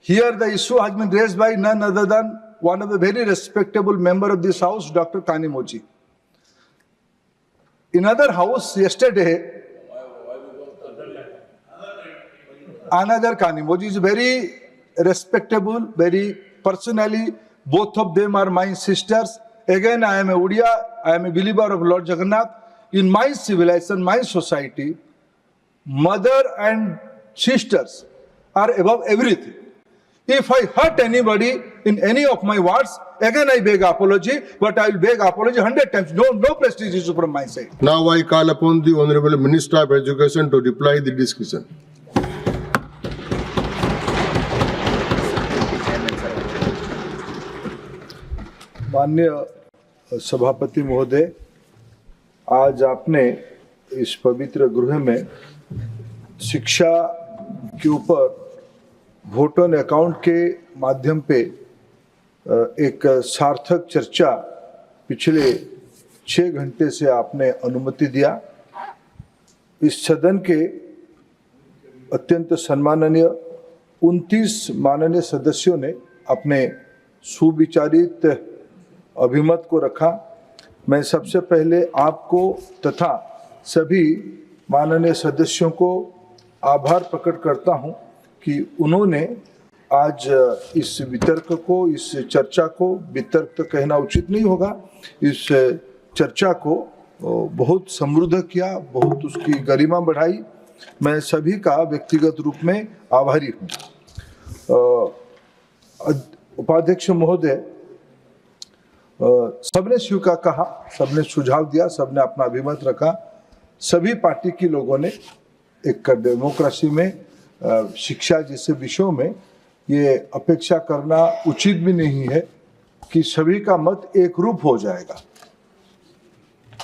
Here the issue has been raised by none other than one of the very respectable member of this house, Dr. Kanimoji. In other house yesterday, another Kanimoji is very respectable, very personally, both of them are my sisters. Again, I am a Udiya, I am a believer of Lord Jagannath. In my civilization, my society, mother and sisters are above everything. If I hurt anybody in any of my words, again I beg apology, but I will beg apology 100 times. No prestige issue from my side. Now I call upon the Honorable Minister of Education to reply the discussion. माननीय सभापति महोदय, आज आपने इस पवित्र गृह में शिक्षा के ऊपर वोट ऑन अकाउंट के माध्यम पे एक सार्थक चर्चा पिछले 6 घंटे से आपने अनुमति दिया। इस सदन के अत्यंत सम्माननीय 29 माननीय सदस्यों ने अपने सुविचारित अभिमत को रखा। मैं सबसे पहले आपको तथा सभी माननीय सदस्यों को आभार प्रकट करता हूं कि उन्होंने आज इस वितर्क को, इस चर्चा को, वितर्क तो कहना उचित नहीं होगा, इस चर्चा को बहुत समृद्ध किया, बहुत उसकी गरिमा बढ़ाई। मैं सभी का व्यक्तिगत रूप में आभारी हूँ। उपाध्यक्ष महोदय, सबने स्वीकार कहा, सबने सुझाव दिया, सबने अपना अभिमत रखा। सभी पार्टी के लोगों ने एक डेमोक्रेसी में शिक्षा जैसे विषयों में ये अपेक्षा करना उचित भी नहीं है कि सभी का मत एक रूप हो जाएगा।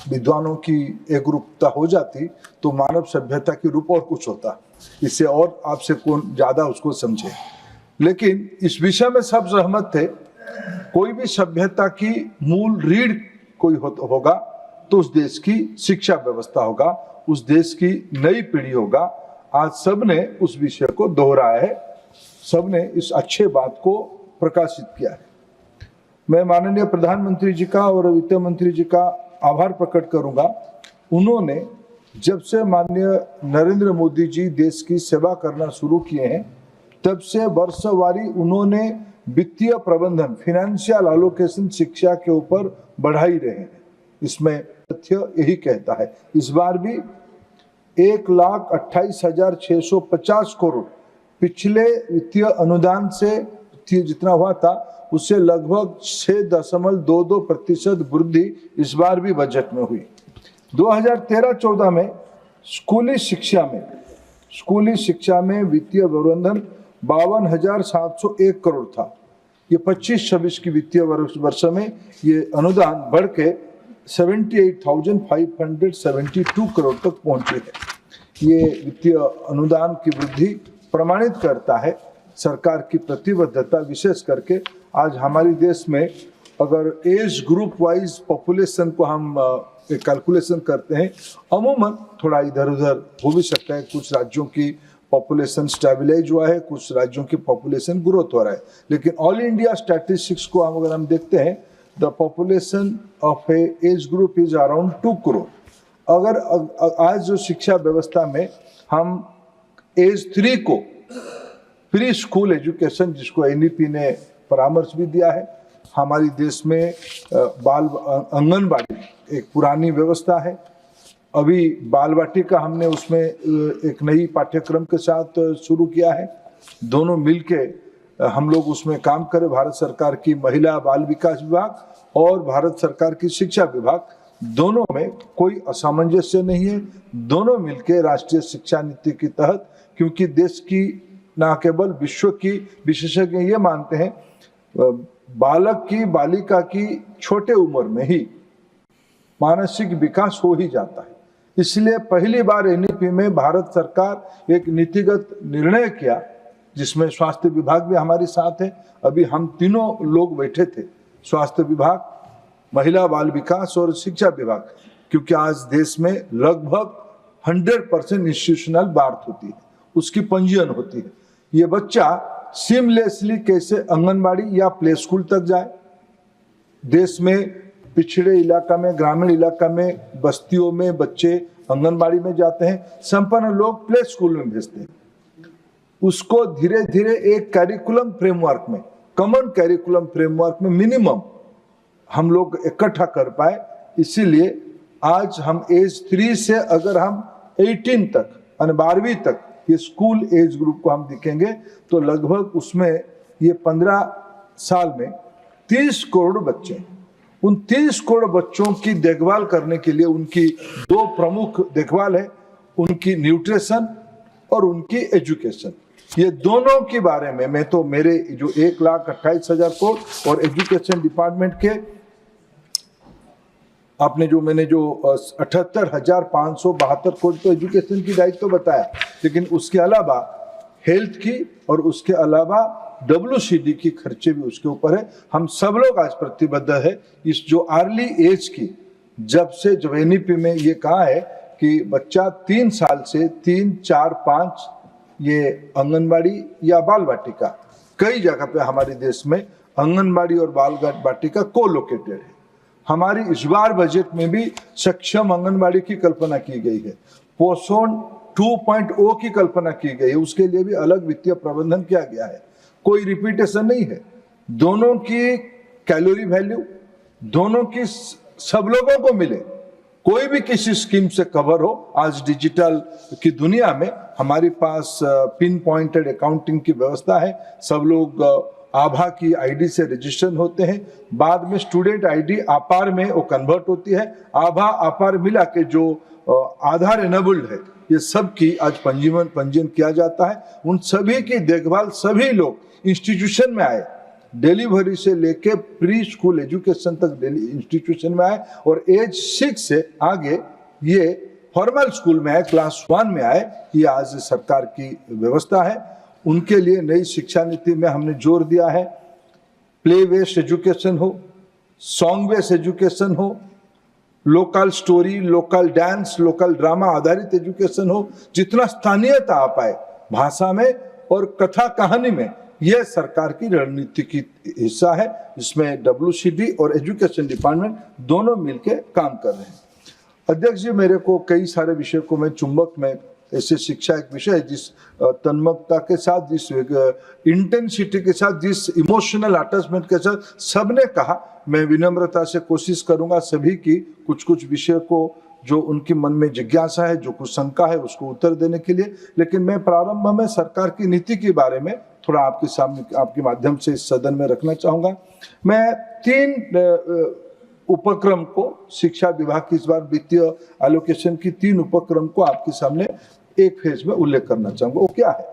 विद्वानों की एक रूपता हो जाती तो मानव सभ्यता की रूप और कुछ होता, इससे और आपसे कौन ज्यादा उसको समझे। लेकिन इस विषय में सब सहमत थे, कोई भी सभ्यता की मूल रीढ़ कोई होगा तो उस देश की शिक्षा व्यवस्था होगा, उस देश की नई पीढ़ी होगा। आज सबने उस विषय को दोहराया है, सबने इस अच्छे बात को प्रकाशित किया है। मैं माननीय प्रधानमंत्री जी का और वित्त मंत्री जी का आभार प्रकट करूंगा। उन्होंने जब से माननीय नरेंद्र मोदी जी देश की सेवा करना शुरू किए हैं, तब से वर्षवारी उन्होंने वित्तीय प्रबंधन, फाइनेंशियल एलोकेशन शिक्षा के ऊपर बढ़ा ही रहे हैं। इसमें तथ्य यही कहता है। इस बार भी 1,28,650 करोड़ पिछले वित्तीय अनुदान से जितना हुआ था उससे लगभग 6.22% वृद्धि इस बार भी बजट में हुई। 2013-14 में स्कूली शिक्षा में वित्तीय प्रबंधन 52,701 करोड़ था। ये 25-26 की वित्तीय वर्ष में ये अनुदान बढ़ के 78,572 करोड़ तक पहुंचे है। ये वित्तीय अनुदान की वृद्धि प्रमाणित करता है सरकार की प्रतिबद्धता, विशेष करके आज हमारे देश में अगर एज ग्रुप वाइज पॉपुलेशन को हम कैलकुलेशन करते हैं, अमूमन थोड़ा इधर उधर हो भी सकता है। कुछ राज्यों की पॉपुलेशन स्टेबलाइज हुआ है, कुछ राज्यों की पॉपुलेशन ग्रोथ हो रहा है, लेकिन ऑल इंडिया स्टैटिस्टिक्स को अगर हम देखते हैं, the population of A age group is around 2 crore. अगर आज जो शिक्षा व्यवस्था में हम एज 3 को प्री स्कूल एजुकेशन, जिसको एनईपी ने परामर्श भी दिया है, हमारी देश में बाल आंगनबाड़ी एक पुरानी व्यवस्था है। अभी बाल वाटिका हमने उसमें एक नई पाठ्यक्रम के साथ शुरू किया है। दोनों मिलके हम लोग उसमें काम करें। भारत सरकार की महिला बाल विकास विभाग और भारत सरकार की शिक्षा विभाग, दोनों में कोई असामंजस्य नहीं है। दोनों मिलके राष्ट्रीय शिक्षा नीति के तहत, क्योंकि देश की न केवल विश्व की विशेषज्ञ ये मानते हैं, बालक की, बालिका की छोटे उम्र में ही मानसिक विकास हो ही जाता है। इसलिए पहली बार एनईपी में भारत सरकार एक नीतिगत निर्णय किया, जिसमें स्वास्थ्य विभाग भी हमारे साथ है। अभी हम तीनों लोग बैठे थे, स्वास्थ्य विभाग, महिला बाल विकास और शिक्षा विभाग, क्योंकि आज देश में लगभग 100% इंस्टीट्यूशनल बार्थ होती है, उसकी पंजीयन होती है। ये बच्चा सीमलेसली कैसे आंगनबाड़ी या प्ले स्कूल तक जाए। देश में पिछड़े इलाका में, ग्रामीण इलाका में, बस्तियों में बच्चे आंगनबाड़ी में जाते हैं, संपन्न लोग प्ले स्कूल में भेजते हैं। उसको धीरे धीरे एक कैरिकुलम फ्रेमवर्क में, कॉमन कैरिकुलम फ्रेमवर्क में मिनिमम हम लोग इकट्ठा कर पाए। इसीलिए आज हम एज 3 से अगर हम 18 तक यानी 12वीं तक ये स्कूल एज ग्रुप को हम दिखेंगे तो लगभग उसमें ये 15 साल में 30 करोड़ बच्चे, उन 30 करोड़ बच्चों की देखभाल करने के लिए उनकी 2 प्रमुख देखभाल है, उनकी न्यूट्रिशन और उनकी एजुकेशन। ये दोनों के बारे में मैं तो मेरे जो 1,28,000 करोड़ और एजुकेशन डिपार्टमेंट के आपने जो मैंने जो 78,572 करोड़ तो एजुकेशन की दायित्व तो बताया, लेकिन उसके अलावा हेल्थ की और उसके अलावा WCD की खर्चे भी उसके ऊपर है। हम सब लोग आज प्रतिबद्ध है इस जो अर्ली एज की, जब से जो एनईपी में ये कहा है कि बच्चा 3 साल से 3, 4, 5 ये आंगनबाड़ी या बाल वाटिका, कई जगह पे हमारे देश में आंगनबाड़ी और बाल वाटिका को-लोकेटेड है। हमारी इस बार बजट में भी सक्षम आंगनबाड़ी की कल्पना की गई है, पोषण 2.0 की कल्पना की गई है, उसके लिए भी अलग वित्तीय प्रबंधन किया गया है। कोई रिपीटेशन नहीं है, दोनों की कैलोरी वैल्यू दोनों की सब लोगों को मिले, कोई भी किसी स्कीम से कवर हो। आज डिजिटल की दुनिया में हमारे पास पिन पॉइंटेड अकाउंटिंग की व्यवस्था है, सब लोग आभा की आईडी से रजिस्ट्रेशन होते हैं, बाद में स्टूडेंट आईडी आपार में वो कन्वर्ट होती है, आभा आपार मिला के जो आधार एनेबल्ड है ये सब की आज पंजीयन किया जाता है। उन सभी की देखभाल सभी लोग इंस्टीट्यूशन में आए, डिलीवरी से लेके प्री स्कूल एजुकेशन तक इंस्टीट्यूशन में आए और एज 6 से आगे ये फॉर्मल स्कूल में आए, क्लास 1 में आए। ये आज सरकार की व्यवस्था है। उनके लिए नई शिक्षा नीति में हमने जोर दिया है, प्ले बेस्ड एजुकेशन हो, सॉन्ग बेस्ड एजुकेशन हो, local story, local dance, local drama आधारित एजुकेशन हो, जितना स्थानीयता आ पाए भाषा में और कथा कहानी में, यह सरकार की रणनीति की हिस्सा है। इसमें WCD और एजुकेशन डिपार्टमेंट दोनों मिलकर काम कर रहे हैं। अध्यक्ष जी, मेरे को कई सारे विषय को मैं चुंबक में, ऐसे शिक्षा एक विषय है जिस तन्मकता के साथ, जिस इंटेंसिटी के साथ, जिस इमोशनल अटैचमेंट के साथ सबने कहा, मैं विनम्रता से कोशिश करूंगा सभी की कुछ विषय को जो उनके मन में जिज्ञासा है, जो कुछ शंका है, उसको उत्तर देने के लिए। लेकिन मैं प्रारंभ में सरकार की नीति के बारे में थोड़ा आपके सामने, आपके माध्यम से इस सदन में रखना चाहूंगा। मैं 3 उपक्रम को, शिक्षा विभाग की इस बार वित्तीय एलोकेशन की 3 उपक्रम को आपके सामने एक फेज में उल्लेख करना चाहूंगा। वो क्या है?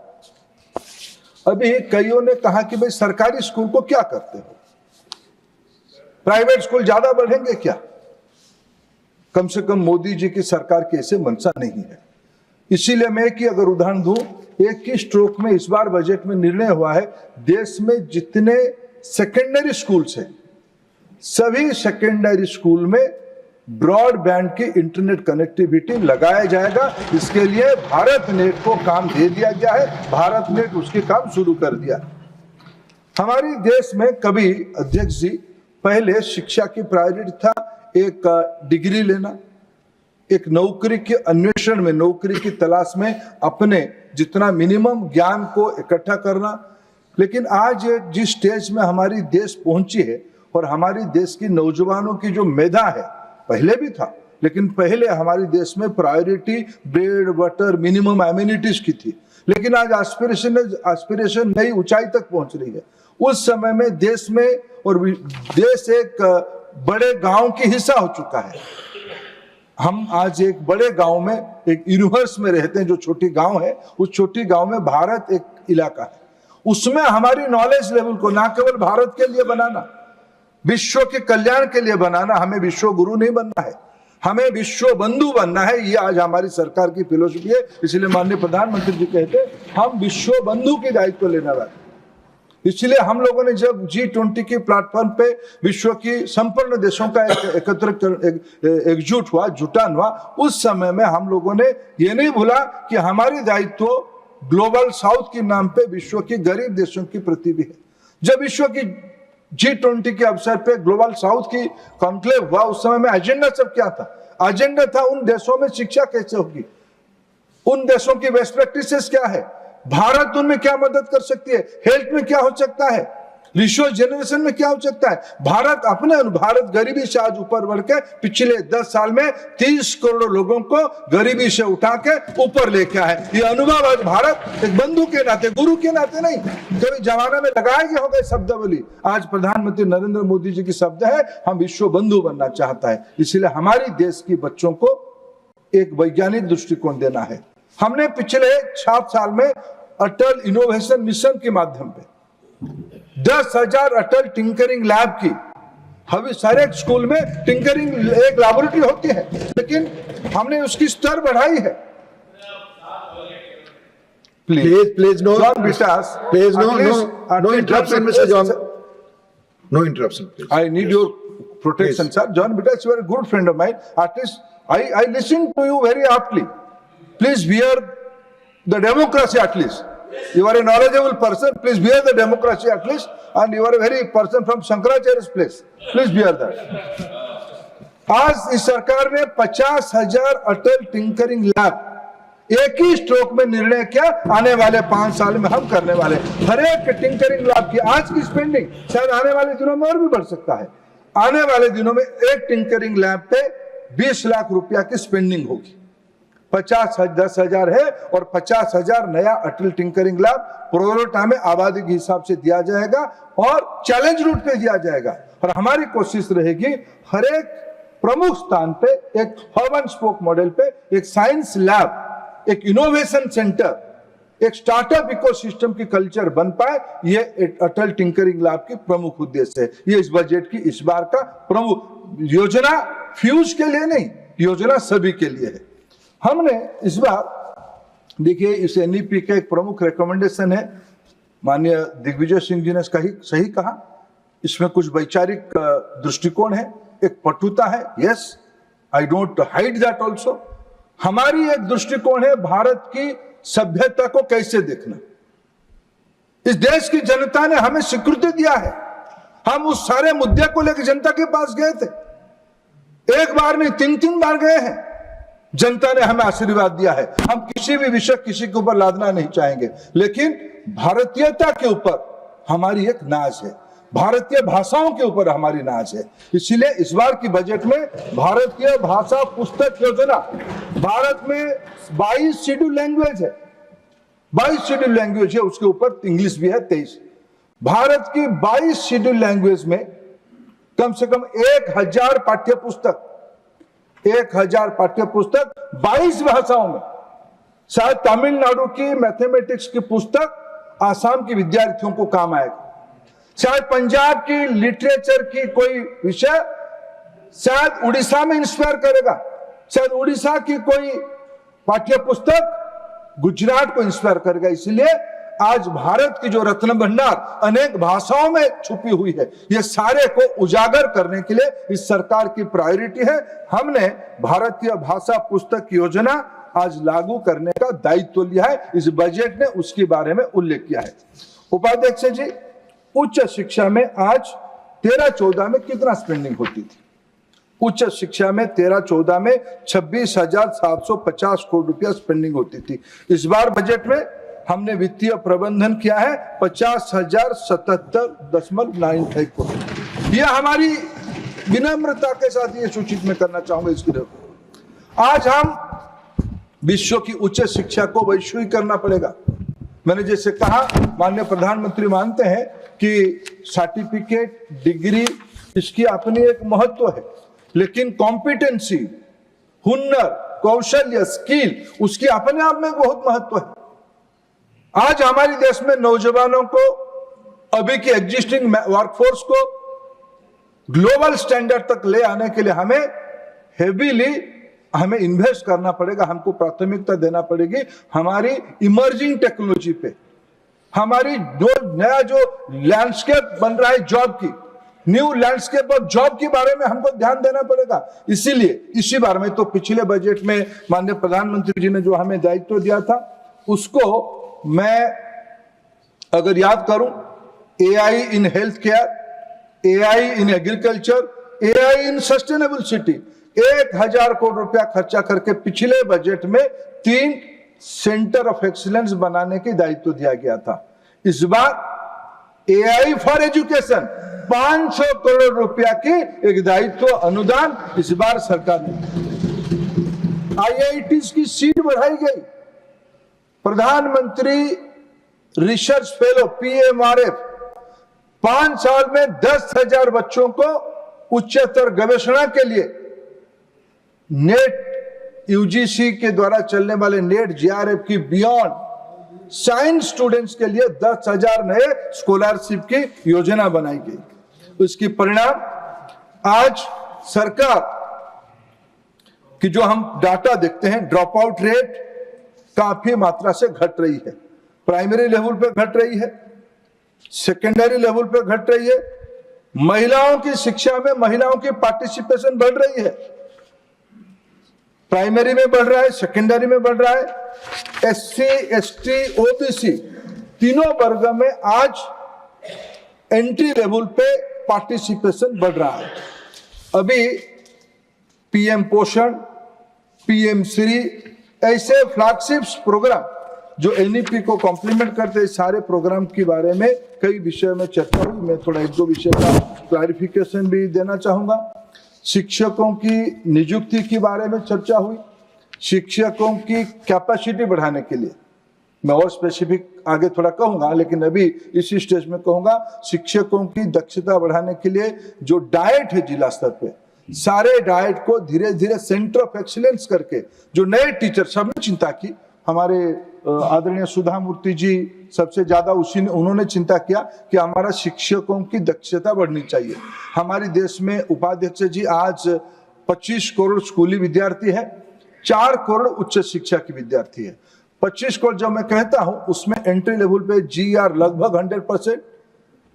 अभी कईयों ने कहा कि भाई सरकारी स्कूल को क्या करते हो, प्राइवेट स्कूल ज्यादा बढ़ेंगे क्या? कम से कम मोदी जी की सरकार की ऐसे मंशा नहीं है। इसीलिए मैं कि अगर उदाहरण दूं, एक ही स्ट्रोक में इस बार बजट में निर्णय हुआ है, देश में जितने सेकेंडरी स्कूल्स हैं सभी सेकेंडरी स्कूल में ब्रॉडबैंड की इंटरनेट कनेक्टिविटी लगाया जाएगा। इसके लिए भारत नेट को काम दे दिया गया है, भारत नेट उसके काम शुरू कर दिया। हमारे देश में कभी अध्यक्ष जी पहले शिक्षा की प्रायोरिटी था एक डिग्री लेना, एक नौकरी के अन्वेषण में, नौकरी की तलाश में अपने जितना मिनिमम ज्ञान को इकट्ठा करना। लेकिन आज जिस स्टेज में हमारी देश पहुंची है और हमारी देश की नौजवानों की जो मेधा है, पहले भी था, लेकिन पहले हमारे देश में priority bread butter minimum amenities की थी, लेकिन आज एस्पिरेशन नई ऊंचाई तक पहुंच रही है। उस समय में देश में, और देश एक बड़े गांव की हिस्सा हो चुका है। हम आज एक बड़े गांव में, एक यूनिवर्स में रहते हैं, जो छोटी गांव है, उस छोटी गांव में भारत एक इलाका है। उसमें हमारी नॉलेज लेवल को ना केवल भारत के लिए बनाना, विश्व के कल्याण के लिए बनाना, हमें विश्व गुरु नहीं बनना है, हमें विश्व बंधु बनना है। ये आज हमारी सरकार की फिलोसफी है। इसलिए माननीय प्रधानमंत्री जी कहते हैं हम विश्व बंधु की दायित्व लेने वाले। इसलिए हम लोगों ने जब G20 के प्लेटफॉर्म पे विश्व की संपूर्ण देशों का एकजुट हुआ, जुटान हुआ, उस समय में हम लोगों ने ये नहीं भूला कि हमारी दायित्व ग्लोबल साउथ के नाम पे विश्व के गरीब देशों की प्रतिनिधि है। जब विश्व की G20 के अवसर पे ग्लोबल साउथ की कॉन्क्लेव हुआ, उस समय में एजेंडा सब क्या था? एजेंडा था उन देशों में शिक्षा कैसे होगी, उन देशों की बेस्ट प्रैक्टिसेस क्या है, भारत उनमें क्या मदद कर सकती है, हेल्थ में क्या हो सकता है, रिसोर्स जनरेशन में क्या हो सकता है। भारत गरीबी से आज ऊपर बढ़ के पिछले 10 साल में 30 करोड़ लोगों को गरीबी से उठा के ऊपर लेके आए। ये अनुभव आज भारत एक बंधु के नाते, गुरु के नाते नहीं, कभी जमाना में लगाए गए हो गए शब्दावली, आज प्रधानमंत्री नरेंद्र मोदी जी की शब्द है, हम विश्व बंधु बनना चाहता है। इसलिए हमारी देश की बच्चों को एक वैज्ञानिक दृष्टिकोण देना है। हमने पिछले 7 साल में अटल इनोवेशन मिशन के माध्यम पे 10,000 अटल टिंकरिंग लैब की, हर एक स्कूल में टिंकरिंग एक लैबोरेटरी होती है, लेकिन हमने उसकी स्तर बढ़ाई है। Please, no. John Bitas, Please, no interruption, Mr. John. No interruption, please. I need your protection, Please. sir. John Bitas, you are a good friend of mine. At least I listen to you very aptly. Please bear the democracy at least. You are a knowledgeable person. Please bear the democracy at least. And you are a very person from Shankaracharya's place. Please bear that. आज इस सरकार ने 50,000 अटल tinkering lab एक ही stroke में निर्णय किया, आने वाले 5 साल में हम करने वाले हर एक टिंकरिंग लैब की आज की स्पेंडिंग शायद आने वाले दिनों में और भी बढ़ सकता है। आने वाले दिनों में एक टिंकरिंग लैब पे 20 लाख रुपया की स्पेंडिंग होगी। 10,000 है और 50,000 नया अटल टिंकरिंग लैब प्रोरोटा में आबादी के हिसाब से दिया जाएगा और चैलेंज रूट पे दिया जाएगा। और हमारी कोशिश रहेगी हर एक प्रमुख स्थान पे एक हब एंड स्पोक मॉडल पे एक साइंस लैब, एक इनोवेशन सेंटर, एक स्टार्टअप इकोसिस्टम की कल्चर बन पाए। ये अटल टिंकरिंग लैब की प्रमुख उद्देश्य है। ये इस बजट की इस बार का प्रमुख योजना फ्यूज के लिए नहीं, योजना सभी के लिए है। हमने इस बार देखिए इस एनईपी का एक प्रमुख रिकमेंडेशन है, माननीय दिग्विजय सिंह जी ने सही कहा, इसमें कुछ वैचारिक दृष्टिकोण है, एक पटुता है। Yes, I don't hide that also. हमारी एक दृष्टिकोण है भारत की सभ्यता को कैसे देखना। इस देश की जनता ने हमें स्वीकृति दिया है, हम उस सारे मुद्दे को लेकर जनता के पास गए थे, एक बार नहीं 3 बार गए हैं। जनता ने हमें आशीर्वाद दिया है। हम किसी भी विषय किसी के ऊपर लादना नहीं चाहेंगे, लेकिन भारतीयता के ऊपर हमारी एक नाज है, भारतीय भाषाओं के ऊपर हमारी नाज है। इसीलिए इस बार की बजट में भारतीय भाषा पुस्तक योजना, भारत में 22 शेड्यूल लैंग्वेज है, 22 शेड्यूल लैंग्वेज है, उसके ऊपर इंग्लिश भी है 23। भारत की 22 शेड्यूल लैंग्वेज में कम से कम 1,000 पाठ्य पुस्तक, 1,000 पाठ्य पुस्तक 22 भाषाओं में। शायद तमिलनाडु की मैथमेटिक्स की पुस्तक आसाम के विद्यार्थियों को काम आएगा, शायद पंजाब की लिटरेचर की कोई विषय शायद उड़ीसा में इंस्पायर करेगा, शायद उड़ीसा की कोई पाठ्य पुस्तक गुजरात को इंस्पायर करेगा। इसलिए आज भारत की जो रत्न भंडार अनेक भाषाओं में छुपी हुई है, ये सारे को उजागर करने के लिए इस सरकार की प्रायोरिटी है। हमने भारतीय भाषा पुस्तक योजना आज लागू करने का दायित्व लिया है, इस बजट ने उसके बारे में उल्लेख किया है। उपाध्यक्ष जी, उच्च शिक्षा में आज 13-14 में कितना स्पेंडिंग होती थी? उच्च शिक्षा में 13-14 में 26,750 करोड़ रुपया स्पेंडिंग होती थी। इस बार बजट में हमने वित्तीय प्रबंधन किया है 50,077.95 करोड़। यह हमारी विनम्रता के साथ ये सूचित में करना चाहूंगा इसकी तरफ। आज हम विश्व की उच्च शिक्षा को वैश्विक करना पड़ेगा। मैंने जैसे कहा, माननीय प्रधानमंत्री मानते हैं कि सर्टिफिकेट, डिग्री, इसकी अपनी एक महत्व है, लेकिन कॉम्पिटेंसी, हुनर, कौशल्य, स्किल, उसकी अपने आप में बहुत महत्व है। आज हमारे देश में नौजवानों को, अभी की एग्जिस्टिंग वर्कफोर्स को ग्लोबल स्टैंडर्ड तक ले आने के लिए हमें इन्वेस्ट करना पड़ेगा, हमको प्राथमिकता देना पड़ेगी हमारी इमर्जिंग टेक्नोलॉजी पे। हमारी जो लैंडस्केप बन रहा है जॉब की, न्यू लैंडस्केप ऑफ जॉब के बारे में हमको ध्यान देना पड़ेगा। इसीलिए इसी बार में तो पिछले बजट में माननीय प्रधानमंत्री जी ने जो हमें दायित्व दिया था, उसको मैं अगर याद करूं, AI in health care, AI in agriculture, AI in sustainable city, 1000 crore रुपया खर्चा करके पिछले बजट में 3 सेंटर ऑफ एक्सीलेंस बनाने की दायित्व दिया गया था। इस बार AI फॉर एजुकेशन 500 करोड़ रुपया की एक दायित्व अनुदान इस बार सरकार ने। IITs की सीट बढ़ाई गई। प्रधानमंत्री रिसर्च फेलो PMRF 5 साल में 10,000 बच्चों को उच्चतर गवेषणा के लिए नेट UGC के द्वारा चलने वाले नेट JRF की बियॉन्ड साइंस स्टूडेंट्स के लिए 10,000 नए स्कॉलरशिप की योजना बनाई गई। उसकी परिणाम आज सरकार की जो हम डाटा देखते हैं, ड्रॉप आउट रेट काफी मात्रा से घट रही है। प्राइमरी लेवल पे घट रही है, सेकेंडरी लेवल पे घट रही है। महिलाओं की शिक्षा में महिलाओं की पार्टिसिपेशन बढ़ रही है। प्राइमरी में बढ़ रहा है, सेकेंडरी में बढ़ रहा है। SC, ST, OBC तीनों वर्ग में आज एंट्री लेवल पे पार्टिसिपेशन बढ़ रहा है। अभी PM पोषण, PM श्री ऐसे फ्लैगशिप प्रोग्राम जो NEP को कॉम्प्लीमेंट करते हैं, सारे प्रोग्राम के बारे में कई विषयों में चर्चा हुई। मैं थोड़ा 1-2 विषय का क्लैरिफिकेशन भी देना चाहूंगा। शिक्षकों की नियुक्ति के बारे में चर्चा हुई। शिक्षकों की कैपेसिटी बढ़ाने के लिए मैं और स्पेसिफिक आगे थोड़ा कहूंगा, लेकिन अभी इसी स्टेज में कहूंगा, शिक्षकों की दक्षता बढ़ाने के लिए जो डाइट है जिला स्तर पे, सारे डाइट को धीरे धीरे सेंटर ऑफ एक्सीलेंस करके जो नए टीचर सबने चिंता की, हमारे आदरणीय सुधा मूर्ति जी सबसे ज्यादा उन्होंने चिंता किया कि हमारा शिक्षकों की दक्षता बढ़नी चाहिए। हमारे देश में उपाध्यक्ष जी आज 25 करोड़ स्कूली विद्यार्थी है, 4 करोड़ उच्च शिक्षा के विद्यार्थी है। 25 करोड़ जब मैं कहता हूं उसमें एंट्री लेवल पे GR लगभग 100%,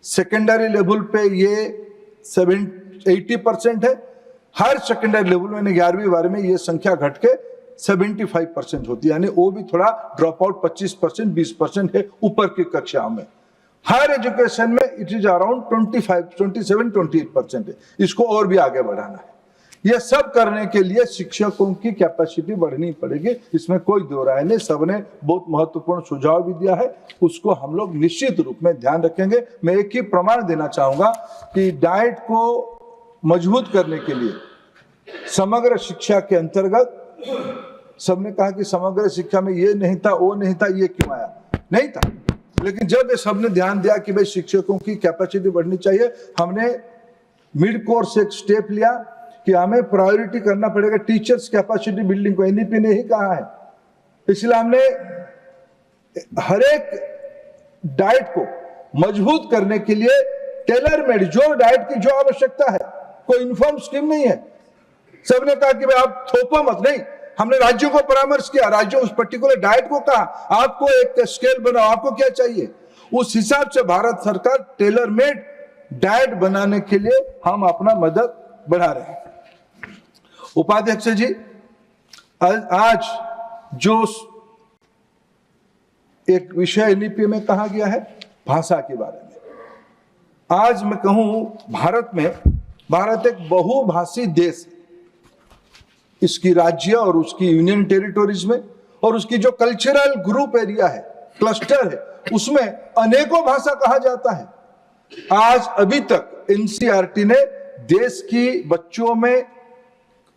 सेकेंडरी लेवल पे ये 80% है। हर सेकेंडरी लेवल में 11वीं 12वीं में ये संख्या घट के 75% होती है, यानी वो भी थोड़ा ड्रॉप आउट 25% 20% है ऊपर की कक्षाओं में। हायर एजुकेशन में इट इज अराउंड 27-28% है। इसको और भी आगे बढ़ाना है। यह सब करने के लिए शिक्षकों की कैपेसिटी बढ़नी पड़ेगी, इसमें कोई दो राय नहीं। सबने बहुत महत्वपूर्ण सुझाव भी दिया है, उसको हम लोग निश्चित रूप में ध्यान रखेंगे। मैं एक ही प्रमाण देना चाहूंगा कि डाइट को मजबूत करने के लिए समग्र शिक्षा के अंतर्गत सबने कहा कि समग्र शिक्षा में ये नहीं था, वो नहीं था, ये क्यों आया? नहीं था, लेकिन जब ये सबने ध्यान दिया कि भाई शिक्षकों की कैपेसिटी बढ़नी चाहिए, हमने मिड कोर्स एक स्टेप लिया कि हमें प्रायोरिटी करना पड़ेगा टीचर्स कैपेसिटी बिल्डिंग को। NEP ने ही कहा है, इसलिए हमने हर एक डाइट को मजबूत करने के लिए टेलर मेड जो डाइट की जो आवश्यकता है, कोई यूनिफॉर्म स्कीम नहीं है। सबने कहा कि भाई आप थोपो मत, नहीं, हमने राज्यों को परामर्श किया, राज्यों उस पर्टिकुलर डाइट को कहा आपको एक स्केल बनाओ, आपको क्या चाहिए, उस हिसाब से भारत सरकार टेलर मेड डाइट बनाने के लिए हम अपना मदद बढ़ा रहे हैं। उपाध्यक्ष जी, आज जो एक विषय NEP में कहा गया है भाषा के बारे में, आज मैं कहूं भारत एक बहुभाषी देश है। इसकी राज्य और उसकी यूनियन टेरिटोरीज में और उसकी जो कल्चरल ग्रुप एरिया है, क्लस्टर है, उसमें अनेकों भाषा कहा जाता है। आज अभी तक NCERT ने देश की बच्चों में,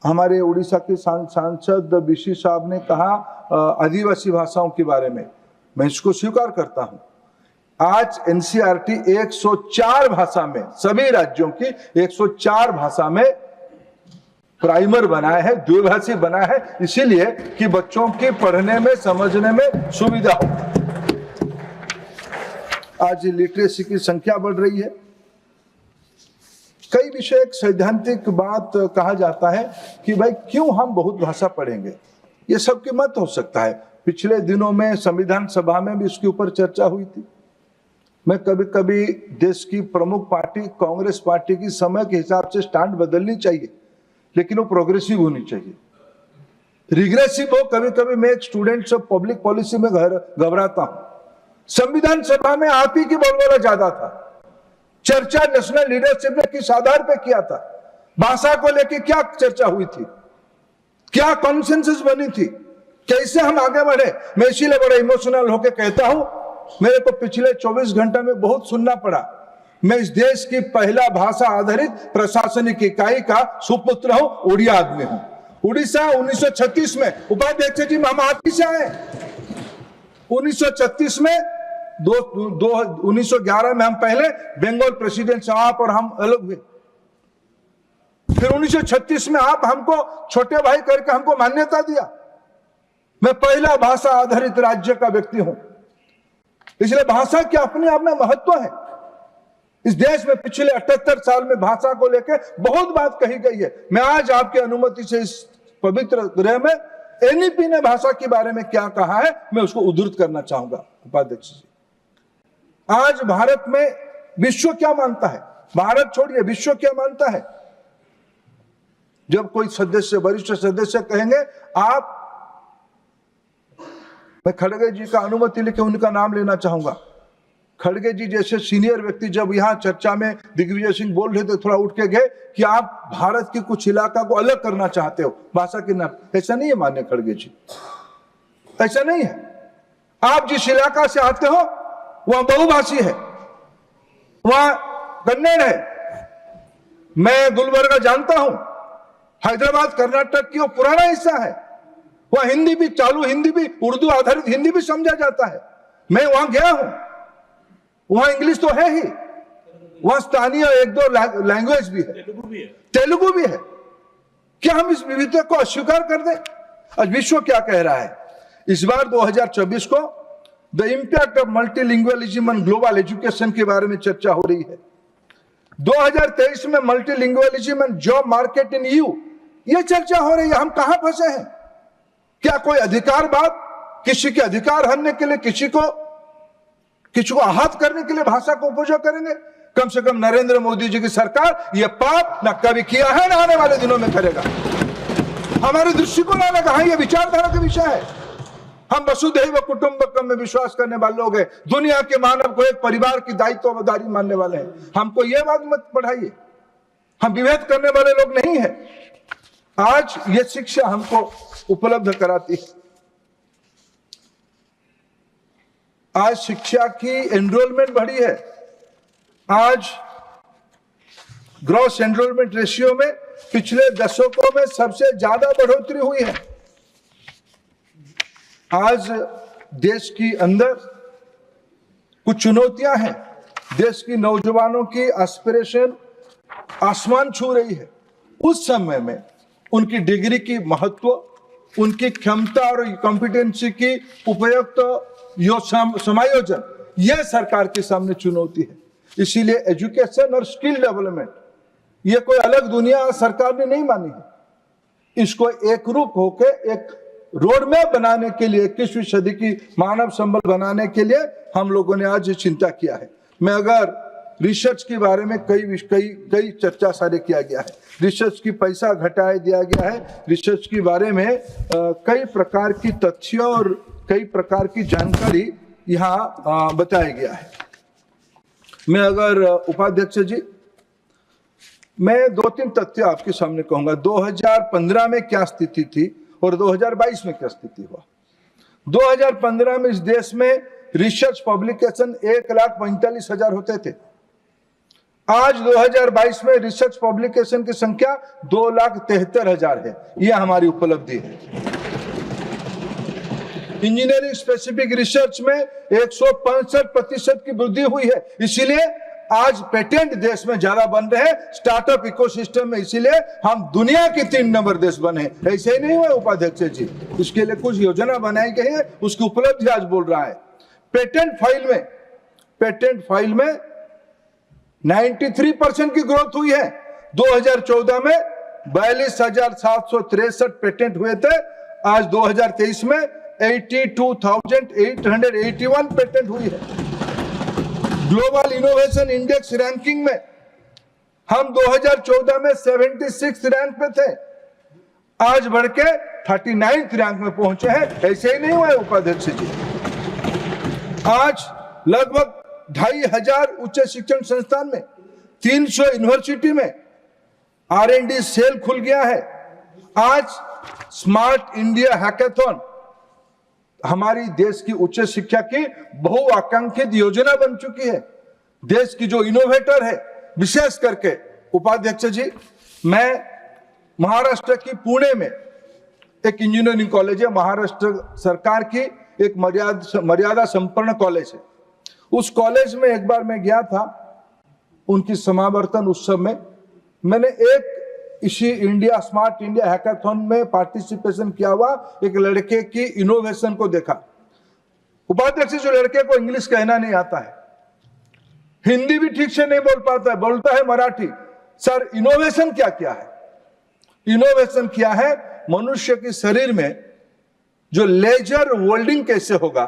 हमारे उड़ीसा के सांसद BC साहब ने कहा आदिवासी भाषाओं के बारे में, मैं इसको स्वीकार करता हूं। आज NCERT 104 भाषा में, सभी राज्यों की 104 भाषा में प्राइमर बनाया है, द्विभाषी बनाया है, इसीलिए कि बच्चों की पढ़ने में समझने में सुविधा हो। आज लिटरेसी की संख्या बढ़ रही है। कई विषय सैद्धांतिक बात कहा जाता है कि भाई क्यों हम बहुत भाषा पढ़ेंगे, ये सबकी मत हो सकता है। पिछले दिनों में संविधान सभा में भी इसके ऊपर चर्चा हुई थी। मैं कभी कभी देश की प्रमुख पार्टी कांग्रेस पार्टी की समय के हिसाब से स्टैंड बदलनी चाहिए, लेकिन वो प्रोग्रेसिव होनी चाहिए। रिग्रेसिव हो, कभी कभी मैं एक स्टूडेंट ऑफ पब्लिक पॉलिसी में घबराता हूं। संविधान सभा में आप ही की बोलबाला ज्यादा था। चर्चा नेशनल लीडरशिप ने किस आधार पर किया था? भाषा को लेकर क्या चर्चा हुई थी? क्या कॉन्सेंसस बनी थी? कैसे हम आगे बढ़े? मैं इसीलिए बड़ा इमोशनल होकर कहता हूं, मेरे को पिछले 24 घंटे में बहुत सुनना पड़ा। मैं इस देश की पहला भाषा आधारित प्रशासनिक इकाई का सुपुत्र हूं, उड़िया आदमी हूं। उड़ीसा 1936 में, उपाध्यक्ष जी हम आप ही से आए। 1936 में 1911 में हम पहले बंगाल प्रेसिडेंट से आप और हम अलग हुए। फिर 1936 में आप हमको छोटे भाई करके हमको मान्यता दिया। मैं पहला भाषा आधारित राज्य का व्यक्ति हूं। इसलिए भाषा के अपने आप में महत्व है। इस देश में पिछले 78 साल में भाषा को लेकर बहुत बात कही गई है। मैं आज आपकी अनुमति से इस पवित्र गृह में एनईपी ने भाषा के बारे में क्या कहा है, मैं उसको उद्धृत करना चाहूंगा। उपाध्यक्ष जी, आज भारत में विश्व क्या मानता है? भारत छोड़िए, विश्व क्या मानता है? जब कोई सदस्य, वरिष्ठ सदस्य कहेंगे आप, मैं खड़गे जी का अनुमति लेके उनका नाम लेना चाहूंगा। खड़गे जी जैसे सीनियर व्यक्ति जब यहाँ चर्चा में दिग्विजय सिंह बोल रहे थे, थोड़ा उठ के गए कि आप भारत के कुछ इलाका को अलग करना चाहते हो भाषा के नाम। ऐसा नहीं है मान्य खड़गे जी, ऐसा नहीं है। आप जिस इलाका से आते हो वहां बहुभाषी है, वहां कन्नड़ है। मैं गुलबर्गा जानता हूं, हैदराबाद कर्नाटक की वो पुराना हिस्सा है। वहां हिंदी भी चालू, हिंदी भी, उर्दू आधारित हिंदी भी समझा जाता है। मैं वहां गया हूं, वहां इंग्लिश तो है ही, वहां स्थानीय एक दो लैंग्वेज भी है, तेलुगु भी है। क्या हम इस विविधता को अस्वीकार कर दें? आज विश्व क्या कह रहा है? इस बार 2024 को the impact of multilingualism on global education के बारे में चर्चा हो रही है। 2023 में multilingualism and job market in EU, ये चर्चा हो रही है। हम कहां फंसे हैं? क्या कोई अधिकार बात, किसी के अधिकार हनने के लिए, किसी को आहत करने के लिए भाषा का उपयोग करेंगे? कम से कम नरेंद्र मोदी जी की सरकार ये पाप न कभी किया है, न आने वाले दिनों में करेगा। हमारे दृष्टिकोण अलग है, ये विचारधारा का विषय है। हम वसुधैव कुटुंबकम में विश्वास करने वाले लोग हैं। दुनिया के मानव को एक परिवार की दायित्वदारी मानने वाले हैं। हमको ये बात मत पढ़ाइए, हम विभेद करने वाले लोग नहीं है। आज ये शिक्षा हमको उपलब्ध कराती है। आज शिक्षा की एनरोलमेंट बढ़ी है। आज ग्रॉस एनरोलमेंट रेशियो में पिछले दशकों में सबसे ज्यादा बढ़ोतरी हुई है। आज देश की अंदर कुछ चुनौतियां हैं। देश की नौजवानों की एस्पिरेशन आसमान छू रही है। उस समय में उनकी डिग्री की महत्व, उनकी क्षमता और कॉम्पिटेंसी की उपयुक्त समायोजन, यह सरकार के सामने चुनौती है। इसीलिए एजुकेशन और स्किल डेवलपमेंट, यह कोई अलग दुनिया सरकार ने नहीं मानी है। इसको एक रूप होकर एक रोड मैप बनाने के लिए, 21वीं सदी की मानव संबल बनाने के लिए हम लोगों ने आज चिंता किया है। मैं अगर रिसर्च के बारे में कई चर्चा सारे किया गया है। रिसर्च की पैसा घटाया दिया गया है। रिसर्च के बारे में कई प्रकार की तथ्य और कई प्रकार की जानकारी यहाँ बताया गया है। मैं अगर उपाध्यक्ष जी, मैं 2-3 तथ्य आपके सामने कहूंगा। 2015 में क्या स्थिति थी और 2022 में क्या स्थिति हुआ। 2015 में इस देश में रिसर्च पब्लिकेशन 1,45,000 होते थे। आज 2022 में रिसर्च पब्लिकेशन की संख्या 2,73,000 है। यह हमारी उपलब्धि है। इंजीनियरिंग स्पेसिफिक रिसर्च में 165% की वृद्धि हुई है। इसीलिए आज पेटेंट देश में ज्यादा बन रहे हैं, स्टार्टअप इकोसिस्टम में। इसीलिए हम दुनिया के 3 नंबर देश बने। ऐसे ही नहीं हुए उपाध्यक्ष जी, उसके लिए कुछ योजना बनाई गई है, उसकी उपलब्धि आज बोल रहा है। पेटेंट फाइल में 93% की ग्रोथ हुई है। 2014 में 42,763 पेटेंट हुए थे। आज 2023 में 82,881 पेटेंट हुई है। ग्लोबल इनोवेशन इंडेक्स रैंकिंग में हम 2014 में 76 रैंक पे थे, आज बढ़ के 39th रैंक में पहुंचे हैं। ऐसे ही नहीं हुए उपाध्यक्ष जी। आज लगभग 2500 उच्च शिक्षण संस्थान में, 300 यूनिवर्सिटी में R&D सेल खुल गया है। आज स्मार्ट इंडिया हैकाथॉन हमारी देश की उच्च शिक्षा की बहुआकांक्षित योजना बन चुकी है। देश की जो इनोवेटर है, विशेष करके उपाध्यक्ष जी, मैं महाराष्ट्र की पुणे में एक इंजीनियरिंग कॉलेज है, महाराष्ट्र सरकार की एक मर्यादा संपन्न कॉलेज है। उस कॉलेज में एक बार मैं गया था, उनकी समावर्तन उत्सव में मैंने एक इसी स्मार्ट इंडिया हैकाथॉन में पार्टिसिपेशन किया हुआ एक लड़के की इनोवेशन को देखा। उपाध्यक्ष, जो लड़के को इंग्लिश कहना नहीं आता है, हिंदी भी ठीक से नहीं बोल पाता है, बोलता है मराठी। सर, इनोवेशन क्या किया है? इनोवेशन किया है मनुष्य के शरीर में जो लेजर वेल्डिंग कैसे होगा,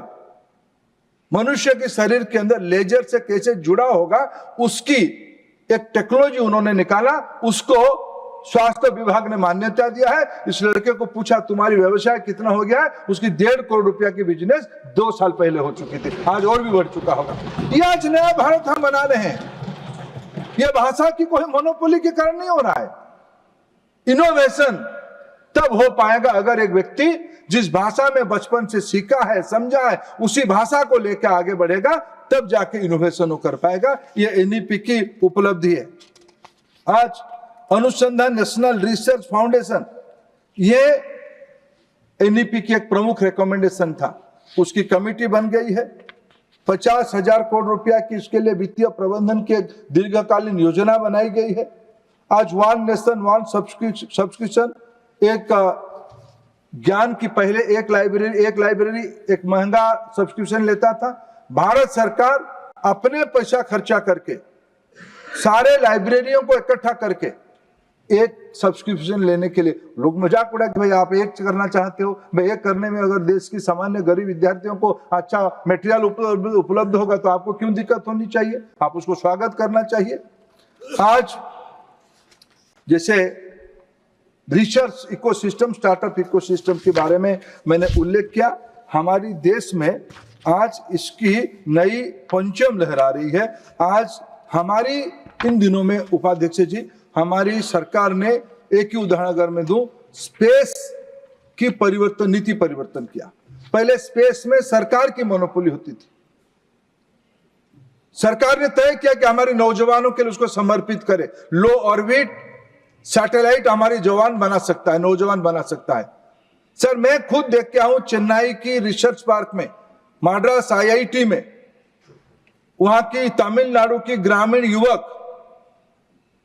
मनुष्य के शरीर के अंदर लेजर से कैसे जुड़ा होगा, उसकी एक टेक्नोलॉजी उन्होंने निकाला। उसको स्वास्थ्य विभाग ने मान्यता दिया है। इस लड़के को पूछा, तुम्हारी व्यवसाय कितना हो गया है? उसकी 1.5 करोड़ रुपया की बिजनेस 2 साल पहले हो चुकी थी, आज और भी बढ़ चुका होगा। ये आज नया भारत हम बना रहे हैं। ये भाषा की कोई मोनोपोली के कारण नहीं हो रहा है। इनोवेशन तब हो पाएगा अगर एक व्यक्ति जिस भाषा में बचपन से सीखा है, समझा है, उसी भाषा को लेकर आगे बढ़ेगा, तब जाके इनोवेशन कर पाएगा। ये NEP की उपलब्धि है। आज अनुसंधान नेशनल रिसर्च फाउंडेशन, ये NEP की एक प्रमुख रिकमेंडेशन था, उसकी कमेटी बन गई है। 50,000 करोड़ रुपया की इसके लिए वित्तीय प्रबंधन की दीर्घकालीन योजना बनाई गई है। आज वन नेशन वन सब्सक्रिप्शन, एक ज्ञान की पहले एक लाइब्रेरी एक महंगा सब्सक्रिप्शन लेता था। भारत सरकार अपने पैसा खर्चा करके सारे लाइब्रेरियों को इकट्ठा करके एक सब्सक्रिप्शन लेने के लिए, लोग मजाक उड़ा कि भाई आप एक करना चाहते हो, भाई एक करने में अगर देश की सामान्य गरीब विद्यार्थियों को अच्छा मटेरियल उपलब्ध होगा तो आपको क्यों दिक्कत होनी चाहिए? आप उसको स्वागत करना चाहिए। आज जैसे रिसर्च इकोसिस्टम, स्टार्टअप इकोसिस्टम के बारे में मैंने उल्लेख किया, हमारी देश में आज इसकी नई पंचम लहरा रही है। आज हमारी इन दिनों में उपाध्यक्ष जी, हमारी सरकार ने, एक ही उदाहरण अगर मैं दूं, स्पेस की नीति परिवर्तन किया। पहले स्पेस में सरकार की मोनोपोली होती थी। सरकार ने तय किया कि हमारे नौजवानों के लिए उसको समर्पित करे। लो ऑर्बिट सैटेलाइट हमारे जवान बना सकता है, नौजवान बना सकता है। सर, मैं खुद देख के आऊं चेन्नई की रिसर्च पार्क में, मद्रास IIT में, वहां की तमिलनाडु की ग्रामीण युवक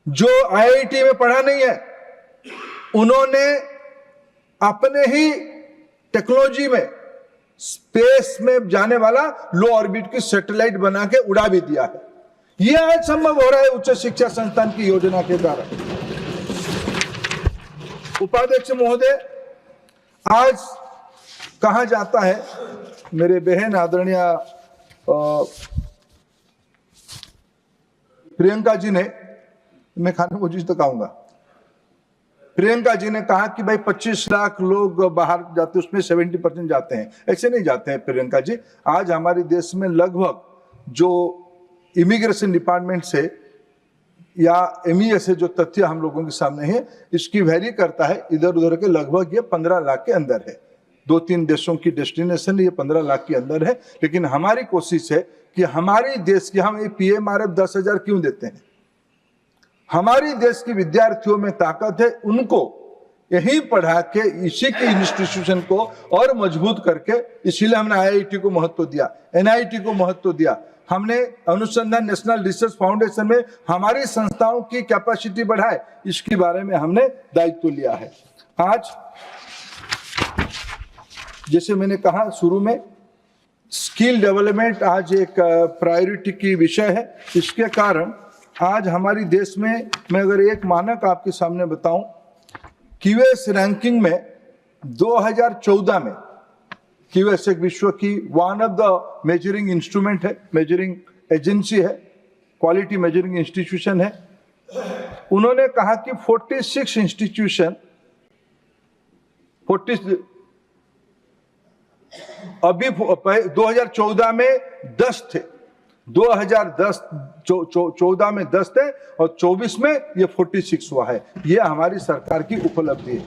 जो IIT में पढ़ा नहीं है, उन्होंने अपने ही टेक्नोलॉजी में स्पेस में जाने वाला लो ऑर्बिट की सैटेलाइट बना के उड़ा भी दिया है। यह आज संभव हो रहा है उच्च शिक्षा संस्थान की योजना के द्वारा। उपाध्यक्ष महोदय, आज कहा जाता है, मेरे बहन आदरणीय प्रियंका जी ने, मैं खाने को तो कहूंगा, प्रियंका जी ने कहा कि भाई 25 लाख लोग बाहर जाते, उसमें 70% जाते हैं। ऐसे नहीं जाते हैं प्रियंका जी। आज हमारे देश में लगभग जो इमिग्रेशन डिपार्टमेंट से या MEA से जो तथ्य हम लोगों के सामने है, इसकी वैरी करता है, इधर उधर के लगभग ये 15 लाख के अंदर है। 2-3 देशों की डेस्टिनेशन ये 15 लाख के अंदर है। लेकिन हमारी कोशिश है कि हमारी देश की, हम PMRF 10,000 क्यों देते हैं? हमारी देश के विद्यार्थियों में ताकत है, उनको यही पढ़ा के इसी के इंस्टीट्यूशन को और मजबूत करके, इसीलिए हमने IIT को महत्व दिया, NIT को महत्व दिया। हमने अनुसंधान नेशनल रिसर्च फाउंडेशन में हमारी संस्थाओं की कैपेसिटी बढ़ाए, इसके बारे में हमने दायित्व लिया है। आज जैसे मैंने कहा शुरू में, स्किल डेवलपमेंट आज एक प्रायोरिटी की विषय है। इसके कारण आज हमारी देश में, मैं अगर एक मानक आपके सामने बताऊं, QS रैंकिंग में 2014 में, QS एक विश्व की one of the measuring instrument है, मेजरिंग एजेंसी है, क्वालिटी मेजरिंग इंस्टीट्यूशन है। उन्होंने कहा कि 46 इंस्टीट्यूशन, अभी 2014 में 10 थे, 2010 14 में 10 थे और 24 में ये 46 हुआ है। ये हमारी सरकार की उपलब्धि है।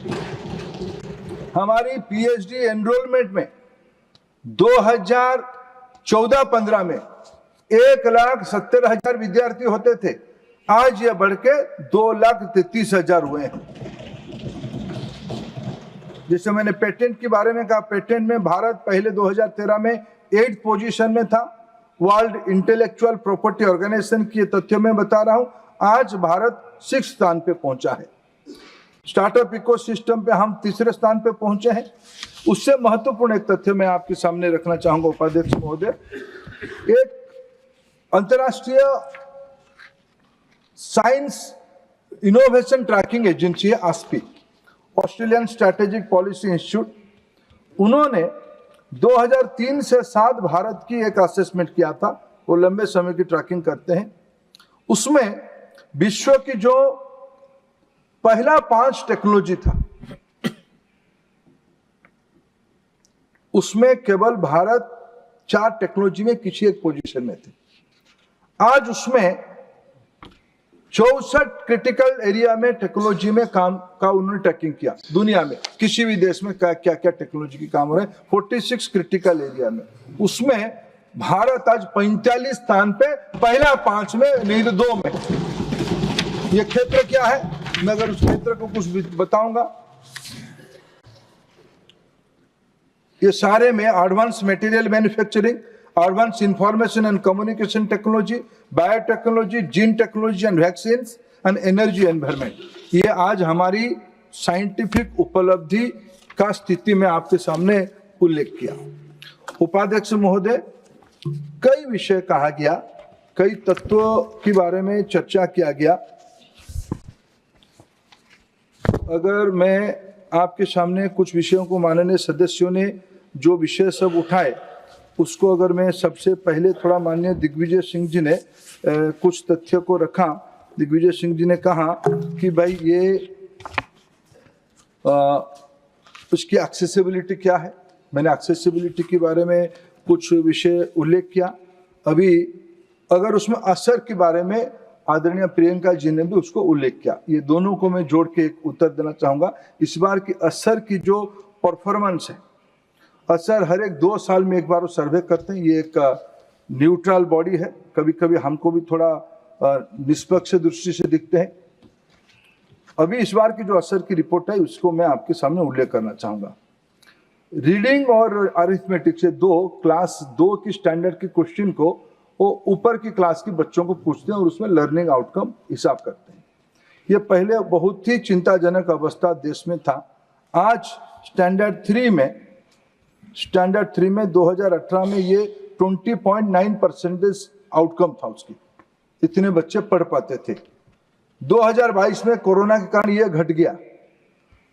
हमारी पीएचडी एनरोलमेंट में 2014-15 में 1,70,000 विद्यार्थी होते थे, आज ये बढ़ के 2,33,000 हुए हैं। जैसे मैंने पेटेंट के बारे में कहा, पेटेंट में भारत पहले 2013 में 8th पोजीशन में था। वर्ल्ड इंटेलेक्चुअल प्रॉपर्टी ऑर्गेनाइजेशन के तथ्यों में बता रहा हूं, आज भारत 6th स्थान पे पहुंचा है। स्टार्टअप इकोसिस्टम पे हम 3रे स्थान पे पहुंचे हैं। उससे महत्वपूर्ण एक तथ्य मैं आपके सामने रखना चाहूंगा उपाध्यक्ष महोदय। एक अंतर्राष्ट्रीय साइंस इनोवेशन ट्रैकिंग एजेंसी है आस्पी, ऑस्ट्रेलियन स्ट्रेटेजिक पॉलिसी इंस्टीट्यूट। उन्होंने 2003 से 7 भारत की एक असेसमेंट किया था। वो लंबे समय की ट्रैकिंग करते हैं। उसमें विश्व की जो पहला 5 टेक्नोलॉजी था, उसमें केवल भारत 4 टेक्नोलॉजी में किसी एक पोजीशन में थे। आज उसमें 64 क्रिटिकल एरिया में टेक्नोलॉजी में काम का उन्होंने ट्रैकिंग किया। दुनिया में किसी भी देश में क्या क्या टेक्नोलॉजी की काम हो रहा है, 46 क्रिटिकल एरिया में, उसमें भारत आज 45 स्थान पे, पहला 5 में, नहीं तो 2 में। ये क्षेत्र क्या है, मैं अगर उस क्षेत्र को कुछ बताऊंगा, ये सारे में advance material manufacturing, advance information and communication technology, biotechnology, gene technology and vaccine and energy environment, ये आज हमारी साइंटिफिक उपलब्धि का स्थिति में आपके सामने उल्लेख किया। उपाध्यक्ष महोदय, कई विषय कहा गया, कई तत्वों के बारे में चर्चा किया गया। अगर मैं आपके सामने कुछ विषयों को माननीय सदस्यों ने जो विषय सब उठाए, उसको अगर मैं सबसे पहले थोड़ा माननीय दिग्विजय सिंह जी ने कुछ तथ्य को रखा। दिग्विजय सिंह जी ने कहा कि भाई ये उसकी एक्सेसिबिलिटी क्या है। मैंने एक्सेसिबिलिटी के बारे में कुछ विषय उल्लेख किया। अभी अगर उसमें असर के बारे में आदरणीय प्रियंका जी ने भी उसको उल्लेख किया। ये दोनों को मैं जोड़ के एक उत्तर देना चाहूंगा। इस बार की असर की जो परफॉर्मेंस है, असर हर एक 2 साल में एक बार वो सर्वे करते हैं। ये एक न्यूट्रल बॉडी है, कभी कभी हमको भी थोड़ा निष्पक्ष दृष्टि से दिखते हैं। अभी इस बार की जो असर की रिपोर्ट है उसको मैं आपके सामने उल्लेख करना चाहूंगा। रीडिंग और अरिथमेटिक से क्लास 2 की स्टैंडर्ड के क्वेश्चन को वो ऊपर की क्लास के बच्चों को पूछते हैं और उसमें लर्निंग आउटकम हिसाब करते हैं। ये पहले बहुत ही चिंताजनक अवस्था देश में था। आज स्टैंडर्ड 3 में 2018 में ये 20.9% आउटकम था उसकी, इतने बच्चे पढ़ पाते थे। 2022 में कोरोना के कारण ये घट गया।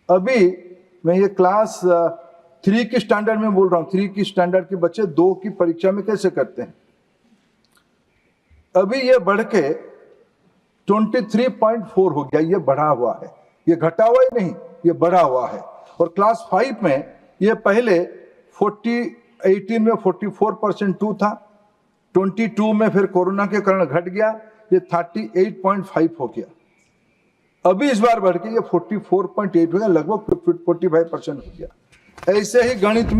अभी मैं ये क्लास 3 की स्टैंडर्ड में बोल रहा हूँ। 3 की स्टैंडर्ड के बच्चे 2 की परीक्षा में कैसे करते हैं, अभी ये बढ़ के 23.4 हो गया। ये बढ़ा हुआ है, ये घटा हुआ ही नहीं, ये बढ़ा हुआ है। और क्लास 5 में ये पहले 18 में 44% था, 22 में फिर कोरोना के कारण घट गया, ये 38.5 हो गया। अभी इस बार बढ़ के ये 44.8 हो गया, लगभग 45% हो गया। ऐसे ही गणित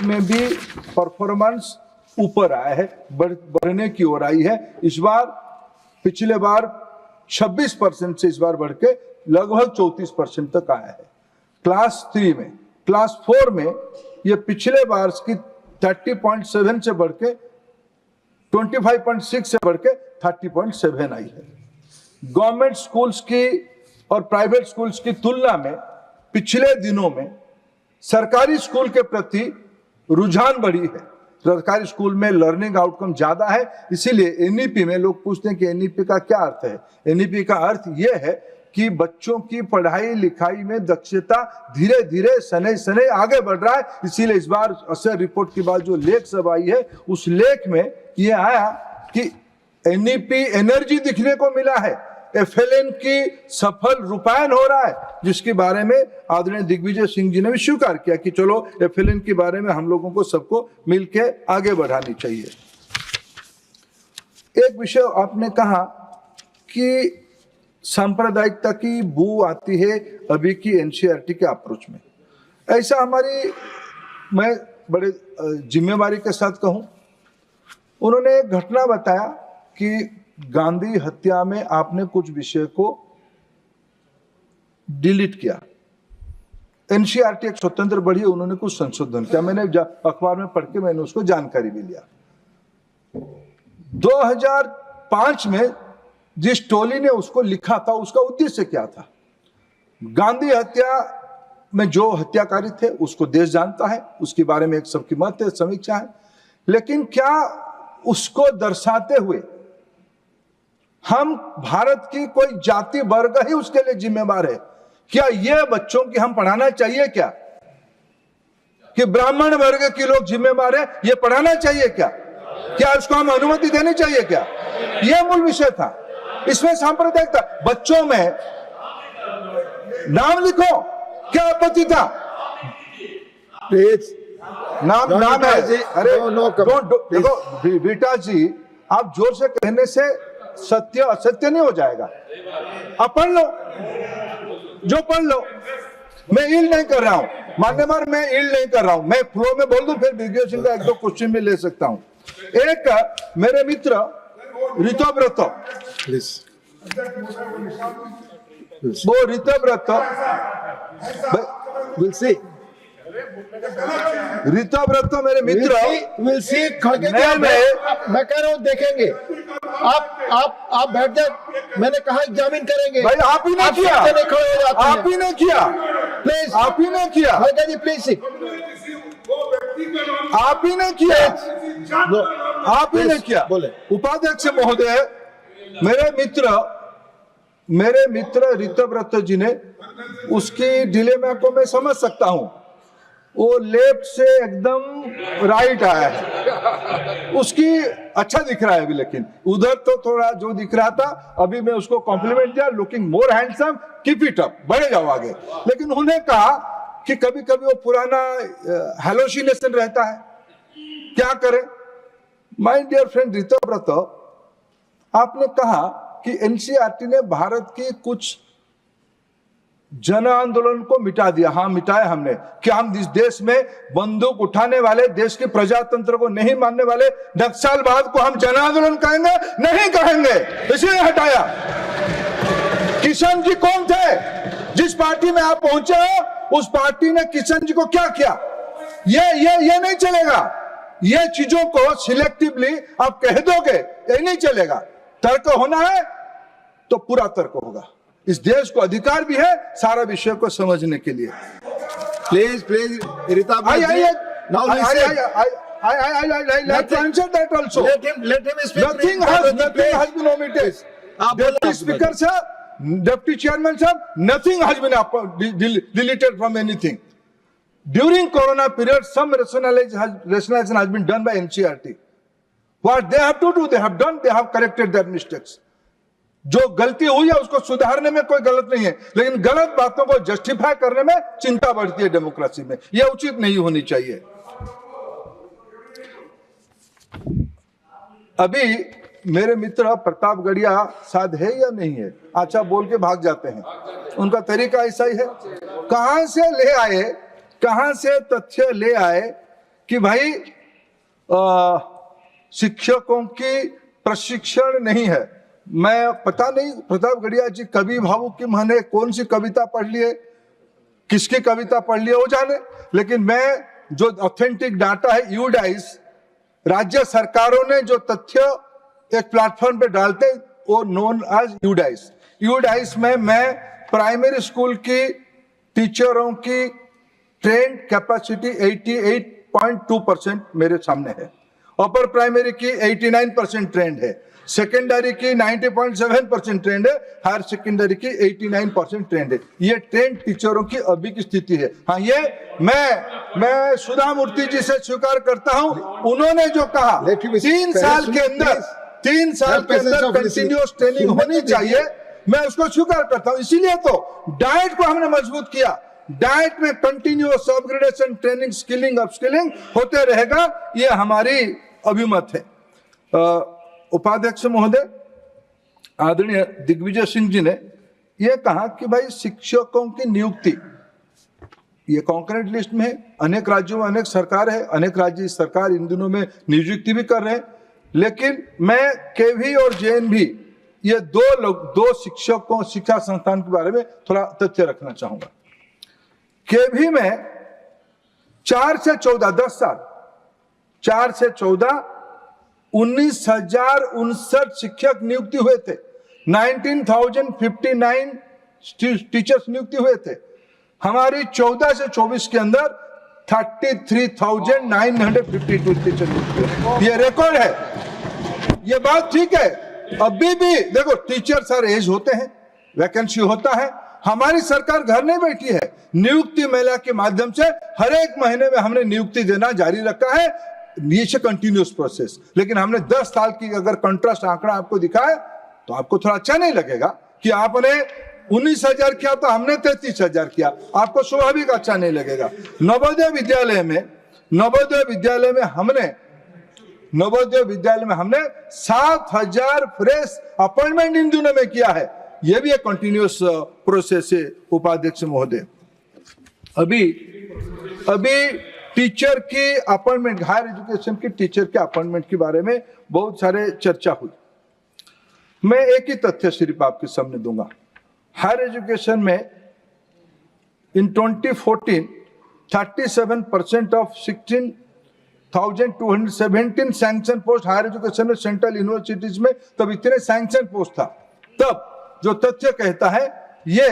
में भी परफॉर्मेंस ऊपर आया है, बढ़ने की ओर आई है। इस बार पिछले बार 26% से इस बार बढ़ के लगभग 34% तक आया है क्लास 3 में। क्लास 4 में ये पिछले बार की 30.7 से बढ़ के 25.6 से बढ़ के 30.7 आई है। गवर्नमेंट स्कूल्स की और प्राइवेट स्कूल्स की तुलना में पिछले दिनों में सरकारी स्कूल के प्रति रुझान बढ़ी है। सरकारी स्कूल में लर्निंग आउटकम ज्यादा है। इसीलिए एनईपी में लोग पूछते हैं कि एनईपी का क्या अर्थ है। एनईपी का अर्थ यह है कि बच्चों की पढ़ाई लिखाई में दक्षता धीरे धीरे शनै आगे बढ़ रहा है। इसीलिए इस बार असर रिपोर्ट के बाद जो लेख सब आई है, उस लेख में ये आया कि एनईपी एनर्जी दिखने को मिला है, एफएलएन की सफल रूपायन हो रहा है, जिसके बारे में आदरणीय दिग्विजय सिंह जी ने भी स्वीकार किया कि चलो एफएलएन के बारे में हम लोगों को सबको मिलकर आगे बढ़ानी चाहिए। एक विषय आपने कहा कि सांप्रदायिकता की बू आती है अभी की एनसीईआरटी के अप्रोच में। ऐसा हमारी, मैं बड़े जिम्मेवारी के साथ कहूं, उन्होंने एक घटना बताया कि गांधी हत्या में आपने कुछ विषय को डिलीट किया। एनसीईआरटी एक स्वतंत्र बड़ी है, उन्होंने कुछ संशोधन किया। मैंने अखबार में पढ़ के मैंने उसको जानकारी भी लिया। 2005 में जिस टोली ने उसको लिखा था उसका उद्देश्य क्या था? गांधी हत्या में जो हत्याकारी थे उसको देश जानता है, उसके बारे में एक सबकी मत है, समीक्षा है, लेकिन क्या उसको दर्शाते हुए हम भारत की कोई जाति वर्ग ही उसके लिए जिम्मेवार है? क्या ये बच्चों की हम पढ़ाना चाहिए क्या कि ब्राह्मण वर्ग के लोग जिम्मेवार है? ये पढ़ाना चाहिए क्या? क्या उसको हम अनुमति देनी चाहिए क्या? यह मूल विषय था। इसमें सांप्रदायिकता, बच्चों में नाम लिखो, क्या आपत्ति था? Please. नाम है। अरे Please. बेटा जी, आप जोर से कहने से सत्य असत्य नहीं हो जाएगा। आप पढ़ लो, जो पढ़ लो। मैं ईल्ड नहीं कर रहा हूं, मान्यवर, मैं ईल्ड नहीं कर रहा हूं। मैं फ्लो में बोल दूं, फिर विज्ञान सिंह का एक दो क्वेश्चन भी ले सकता हूं। एक मेरे मित्र ऋतव्रत, वो ऋतव्रत, We'll see. ऋतव्रत मेरे मित्र, We'll see. मैं कह रहा हूँ देखेंगे। आप बैठ जाए। मैंने कहा एग्जामिन करेंगे। भाई आप ही ने किया, आप ही ने किया, प्लीज, आप ही ने किया, जी प्लीज, आप ही ने किया, आप ही ने किया। बोले उपाध्यक्ष महोदय, मेरे मित्र ऋतव्रत जी ने, उसकी डिलेमा को मैं समझ सकता हूं। वो लेफ्ट से एकदम राइट आया है, उसकी अच्छा दिख रहा है अभी, लेकिन उधर तो थोड़ा जो दिख रहा था, अभी मैं उसको कॉम्प्लीमेंट दिया, looking more handsome, keep it up, बढ़े जाओ आगे। लेकिन उन्हें कहा कि कभी कभी वो पुराना हेलोसिनेशन रहता है, क्या करें? माय डियर फ्रेंड ऋतव्रत, आपने कहा कि एनसीईआरटी ने भारत की कुछ जन आंदोलन को मिटा दिया। हाँ, मिटाया हमने। क्या हम इस देश में बंदूक उठाने वाले, देश के प्रजातंत्र को नहीं मानने वाले नक्सलवाद को हम जन आंदोलन कहेंगे? नहीं कहेंगे, इसलिए हटाया। किशन जी कौन थे? जिस पार्टी में आप पहुंचे हो, उस पार्टी ने किशन जी को क्या किया? ये नहीं चलेगा। ये चीजों को सिलेक्टिवली आप कह दोगे, ये नहीं चलेगा। तर्क होना है तो पूरा तर्क होगा। इस देश को अधिकार भी है सारा विषय को समझने के लिए। Please Rita, let to answer that also. Let him speak. Nothing has been omitted. Deputy Speaker sir, Deputy Chairman sir, nothing has been deleted from anything. During Corona period, some rationalization has been done by NCERT. What they have to do, they have done. They have corrected their mistakes. जो गलती हुई है उसको सुधारने में कोई गलत नहीं है, लेकिन गलत बातों को जस्टिफाई करने में चिंता बढ़ती है डेमोक्रेसी में। यह उचित नहीं होनी चाहिए। अभी मेरे मित्र प्रताप गढ़िया साथ है या नहीं है? अच्छा बोल के भाग जाते हैं, उनका तरीका ऐसा ही है। कहां से ले आए, कहां से तथ्य ले आए कि भाई शिक्षकों की प्रशिक्षण नहीं है? मैं पता नहीं, प्रताप गढ़िया जी कवि भावुक की माने कौन सी कविता पढ़ ली है, किसकी कविता पढ़ ली है वो जाने, लेकिन मैं जो ऑथेंटिक डाटा है, यूडाइस, राज्य सरकारों ने जो तथ्य एक प्लेटफॉर्म पे डालते वो नोन एज यूडाइस। यूडाइस में मैं प्राइमरी स्कूल की टीचरों की ट्रेंड कैपेसिटी 88.2% मेरे सामने है, अपर प्राइमरी की 89% ट्रेंड है, सेकेंडरी की 90.7% ट्रेंड है, हायर सेकेंडरी की 89% ट्रेंड है। ये ट्रेंड टीचरों की अभी की स्थिति है। हाँ, ये मैं सुधा मूर्ति जी से स्वीकार करता हूं, उन्होंने जो कहा 3 साल के अंदर कंटिन्यूअस ट्रेनिंग होनी चाहिए, मैं उसको स्वीकार करता हूं। इसीलिए तो डाइट को हमने मजबूत किया। डाइट में continuous upgradation, training, skilling, upskilling होते रहेगा, ये हमारी अभिमत है। उपाध्यक्ष महोदय आदरणीय दिग्विजय सिंह जी ने यह कहा कि भाई शिक्षकों की नियुक्ति ये कॉन्करेंट लिस्ट में है, अनेक राज्यों में अनेक सरकार है, अनेक राज्य सरकार इन दिनों में नियुक्ति भी कर रहे हैं, लेकिन मैं केवी और जेएनवी ये दो शिक्षकों शिक्षा संस्थान के बारे में थोड़ा तथ्य रखना चाहूंगा। केवी में 4 से 14 10 साल 4 से 14 19,059 शिक्षक नियुक्ति हुए थे, 19,059 टीचर्स नियुक्ति हुए थे। हमारी 14 से 24 के अंदर 33,952 टीचर नियुक्ति हुए। ये रिकॉर्ड है, ये बात ठीक है। अभी भी देखो टीचर सर एज होते हैं, वैकेंसी होता है, हमारी सरकार घर नहीं बैठी है, नियुक्ति मेला के माध्यम से हर एक महीने में हमने नियुक्ति देना जारी रखा है, ये कंटिन्यूस प्रोसेस। लेकिन हमने 10 साल की अगर कंट्रास्ट आंकड़ा आपको दिखाए तो आपको थोड़ा अच्छा नहीं लगेगा कि आपने 19,000 किया तो हमने 33,000 किया, आपको स्वाभाविक अच्छा नहीं लगेगा। नवोदय विद्यालय में हमने 7,000 फ्रेश अपॉइंटमेंट इन दिनों में किया है, यह भी एक कंटिन्यूस प्रोसेस है उपाध्यक्ष महोदय। अभी टीचर की अपॉइंटमेंट, हायर एजुकेशन की टीचर के अपॉइंटमेंट के बारे में बहुत सारे चर्चा हुई। मैं एक ही तथ्य सिर्फ आपके सामने दूंगा। हायर एजुकेशन में in 2014 37% of 16,217 sanction post higher education में सेंट्रल यूनिवर्सिटीज में तब इतने सैंक्शन पोस्ट था। तब जो तथ्य कहता है ये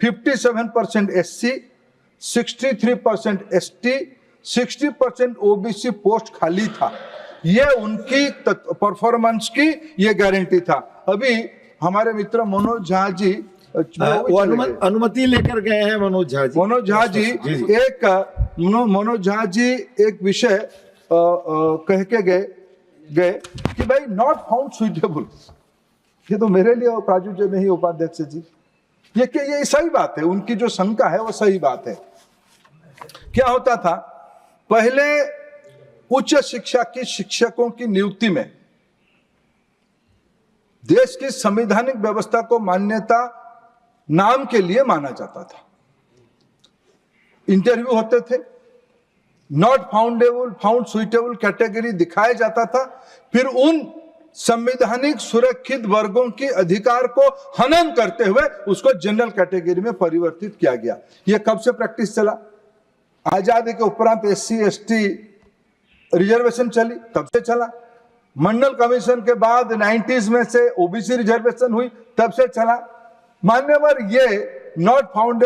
57% SC, 63% ST, 60% OBC पोस्ट खाली था। ये उनकी परफॉर्मेंस की ये गारंटी था। अभी हमारे मित्र मनोज झा जी वो अनुमति लेकर गए हैं। मनोज झा जी एक विषय कह के गए कि भाई नॉट फाउंड सुइटेबल। ये तो मेरे लिए प्राजुर्य नहीं उपाध्यक्ष जी, ये सही बात है, उनकी जो शंका है वो सही बात है। क्या होता था पहले उच्च शिक्षा की शिक्षकों की नियुक्ति में देश की संवैधानिक व्यवस्था को मान्यता नाम के लिए माना जाता था। इंटरव्यू होते थे, नॉट फाउंडेबल, फाउंड सुइटेबल कैटेगरी दिखाया जाता था, फिर उन संवैधानिक सुरक्षित वर्गों के अधिकार को हनन करते हुए उसको जनरल कैटेगरी में परिवर्तित किया गया। यह कब से प्रैक्टिस चला? आजादी के उपरांत SC ST रिजर्वेशन चली तब से चला। मंडल कमीशन के बाद 90s में से OBC रिजर्वेशन हुई तब से चला। मान्यवर ये नॉट फाउंड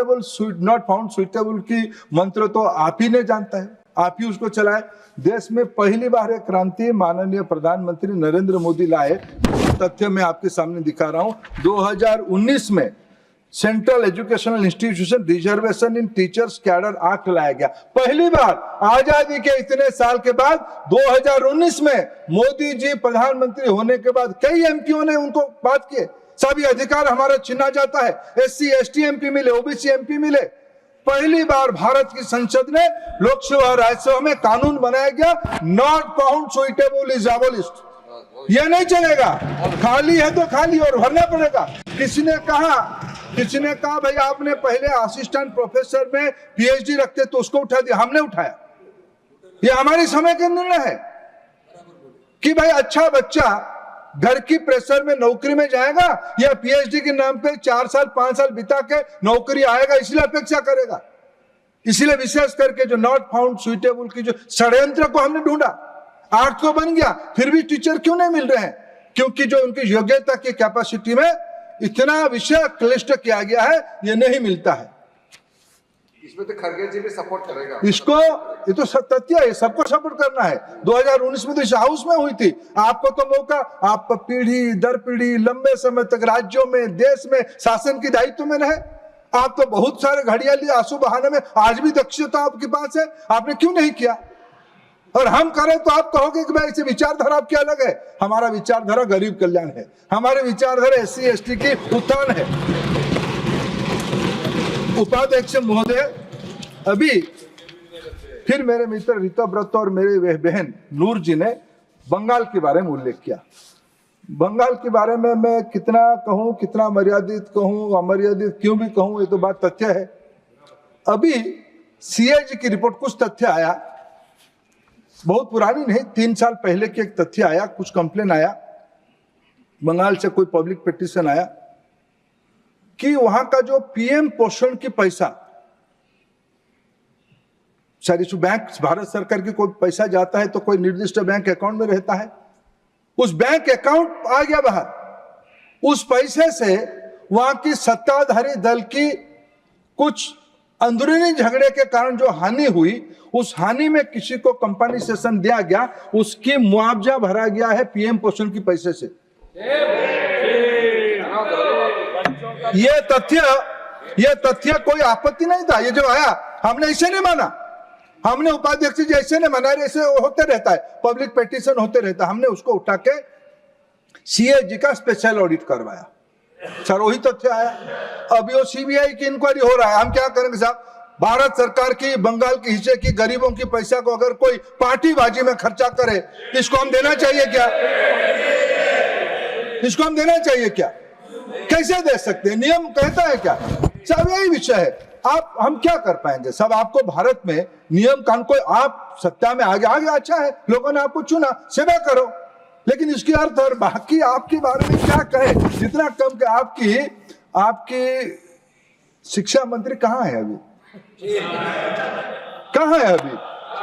सुइटेबल की मंत्र तो आप ही ने जानता है, आप ही उसको चलाए। देश में पहली बार एक क्रांति माननीय प्रधानमंत्री नरेंद्र मोदी लाए, तथ्य मैं आपके सामने दिखा रहा हूं। 2019 में सेंट्रल एजुकेशनल इंस्टीट्यूशन रिजर्वेशन इन टीचर्स कैडर एक्ट लाया गया। पहली बार आजादी के इतने साल के बाद 2019 में मोदी जी प्रधानमंत्री होने के बाद कई एमपीओ ने उनको बात किए, सभी अधिकार हमारा छीना जाता है, SC ST MP मिले, OBC MP मिले। पहली बार भारत की संसद ने लोकसभा और राज्यसभा में कानून बनाया गया, not found suitable is abolished. यह नहीं चलेगा, खाली है तो खाली और भरना पड़ेगा। किसी ने कहा भाई आपने पहले असिस्टेंट प्रोफेसर में PhD रखते तो उसको उठा दिया, हमने उठाया। यह हमारे समय का निर्णय है कि भाई अच्छा बच्चा घर की प्रेशर में नौकरी में जाएगा या PhD के नाम पे 4 साल 5 साल बिता के नौकरी आएगा, इसलिए अपेक्षा करेगा। इसलिए विशेष करके जो नॉट फाउंड सुइटेबल की जो षड्यंत्र को हमने ढूंढा, 8 तो बन गया, फिर भी टीचर क्यों नहीं मिल रहे हैं? क्योंकि जो उनकी योग्यता की कैपेसिटी में इतना विषय क्लिष्ट किया गया है, ये नहीं मिलता है। इसमें तो खरगे जी भी सपोर्ट करेगा इसको, ये तो तथ्य है, सबको सपोर्ट करना है। 2019 में तो इस हाउस में हुई थी, आपको तो मौका, आप पीढ़ी दर पीढ़ी लंबे समय तक राज्यों में देश में शासन की दायित्व में रहे, आप तो बहुत सारे घड़ियाली आंसू बहाने में आज भी दक्षता आपके पास है, आपने क्यों नहीं किया? और हम करें तो आप कहोगे कि भाई इसे विचारधारा आपकी अलग है। हमारा विचारधारा गरीब कल्याण है, हमारी विचारधारा SC ST की उत्थान है। उपाध्यक्ष महोदय, अभी फिर मेरे मित्र ऋतव्रत और मेरे बहन नूर जी ने बंगाल के बारे में उल्लेख किया। बंगाल के बारे में मैं कितना कहूं, कितना मर्यादित कहूं, अमर्यादित क्यों भी कहूं, ये तो बात तथ्य है। अभी सीएजी की रिपोर्ट, कुछ तथ्य आया, बहुत पुरानी नहीं, 3 साल पहले की एक तथ्य आया, कुछ कंप्लेन आया, बंगाल से कोई पब्लिक पिटीशन आया कि वहां का जो पीएम पोषण की पैसा, शायद इस बैंक, भारत सरकार की कोई पैसा जाता है तो कोई निर्दिष्ट बैंक अकाउंट में रहता है, उस बैंक अकाउंट आ गया बाहर। उस पैसे से वहां की सत्ताधारी दल की कुछ अंदरूनी झगड़े के कारण जो हानि हुई, उस हानि में किसी को कंपनसेशन दिया गया, उसकी मुआवजा भरा गया है पीएम पोषण की पैसे से। ये तथ्य कोई आपत्ति नहीं था, ये जो आया हमने इसे नहीं माना, हमने उपाध्यक्ष जी ऐसे नहीं माना, ऐसे होते रहता है, पब्लिक पिटीशन होते रहता है, हमने उसको उठा के सीएजी का स्पेशल ऑडिट करवाया। सर वही तथ्य आया। अभी वो सीबीआई की इंक्वायरी हो रहा है, हम क्या करेंगे साहब? भारत सरकार की बंगाल के हिस्से की गरीबों की पैसा को अगर कोई पार्टीबाजी में खर्चा करे, इसको हम देना चाहिए क्या? इसको हम देना चाहिए क्या? कैसे दे सकते हैं? नियम कहता है क्या? सब यही विषय है। आप हम क्या कर पाएंगे सब? आपको भारत में नियम कानून, कोई आप सत्ता में आगे अच्छा है, लोगों ने आपको चुना, सेवा करो, लेकिन इसके अर्थ और बाकी आपके बारे में क्या कहे? जितना कम के आपकी शिक्षा मंत्री कहाँ है अभी? कहाँ है अभी?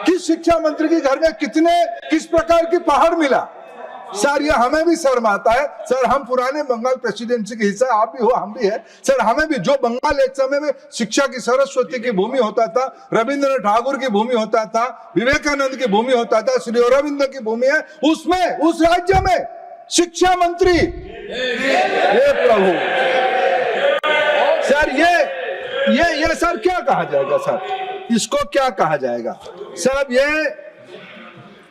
किस शिक्षा मंत्री के घर में किस प्रकार की पहाड़ मिला? सर ये हमें भी शर्म आता है। सर हम पुराने बंगाल प्रेसिडेंसी के हिस्सा, आप भी हो, हम भी है। सर हमें भी, जो बंगाल एक समय में शिक्षा की सरस्वती की भूमि होता था, रविंद्रनाथ ठाकुर की भूमि होता था, विवेकानंद की भूमि होता था, श्री अरविंद की भूमि है, उसमें, उस राज्य में शिक्षा मंत्री, हे प्रभु सर, ये सर क्या कहा जाएगा? सर इसको क्या कहा जाएगा? सर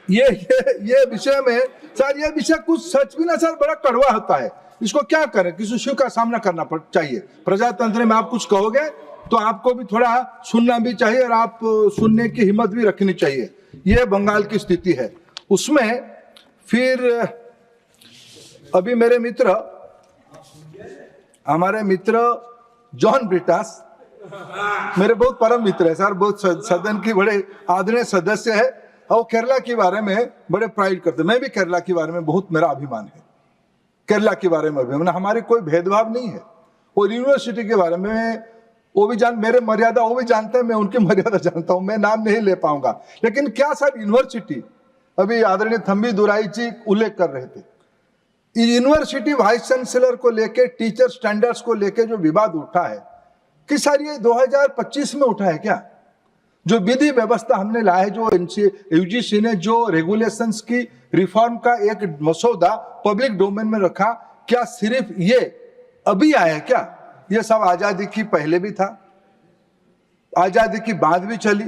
ये विषय में, सर ये विषय कुछ सच भी ना सर बड़ा कड़वा होता है। इसको क्या करें? किस इश्यू का सामना करना चाहिए? प्रजातंत्र में आप कुछ कहोगे तो आपको भी थोड़ा सुनना भी चाहिए, और आप सुनने की हिम्मत भी रखनी चाहिए। ये बंगाल की स्थिति है। उसमें फिर अभी हमारे मित्र जॉन ब्रिटास मेरे बहुत परम मित्र है सर, बहुत सदन की बड़े आदरणीय सदस्य है, और केरला के बारे में बड़े प्राइड करते। मैं भी केरला के बारे में बहुत, मेरा अभिमान है केरला के बारे में अभिमान। हमारे कोई भेदभाव नहीं है। और यूनिवर्सिटी के बारे में वो भी मेरे मर्यादा वो भी जानते हैं, मैं उनकी मर्यादा जानता हूं, मैं नाम नहीं ले पाऊंगा। लेकिन क्या सर यूनिवर्सिटी, अभी आदरणीय थम्बी दुराई जी उल्लेख कर रहे थे, यूनिवर्सिटी वाइस चांसलर को लेके, टीचर स्टैंडर्ड्स को लेके जो विवाद उठा है, कि सर ये 2025 में उठा है क्या? जो विधि व्यवस्था हमने लाया है, जो यूजीसी ने जो रेगुलेशंस की रिफॉर्म का एक मसौदा पब्लिक डोमेन में रखा, क्या सिर्फ ये अभी आया है क्या? ये सब आजादी की पहले भी था, आजादी की बाद भी चली।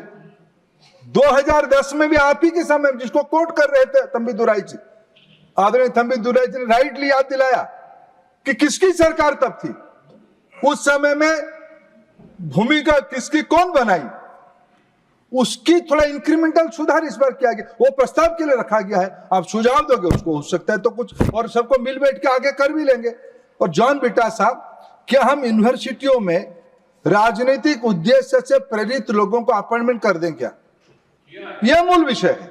2010 में भी आप ही के समय, जिसको कोट कर रहे थे थम्बी दुराई जी, आदरणीय थम्बी दुराई जी ने राइटली याद दिलाया कि किसकी सरकार तब थी, उस समय में भूमिका किसकी, कौन बनाई, उसकी थोड़ा इंक्रीमेंटल सुधार इस बार किया गया, वो प्रस्ताव के लिए रखा गया है। आप सुझाव दोगे उसको, हो सकता है तो कुछ और सबको मिल बैठ के आगे कर भी लेंगे। और जॉन ब्रिटास साहब, क्या हम यूनिवर्सिटियों में राजनीतिक उद्देश्य से प्रेरित लोगों को अपॉइंटमेंट कर दें क्या? यह मूल विषय है।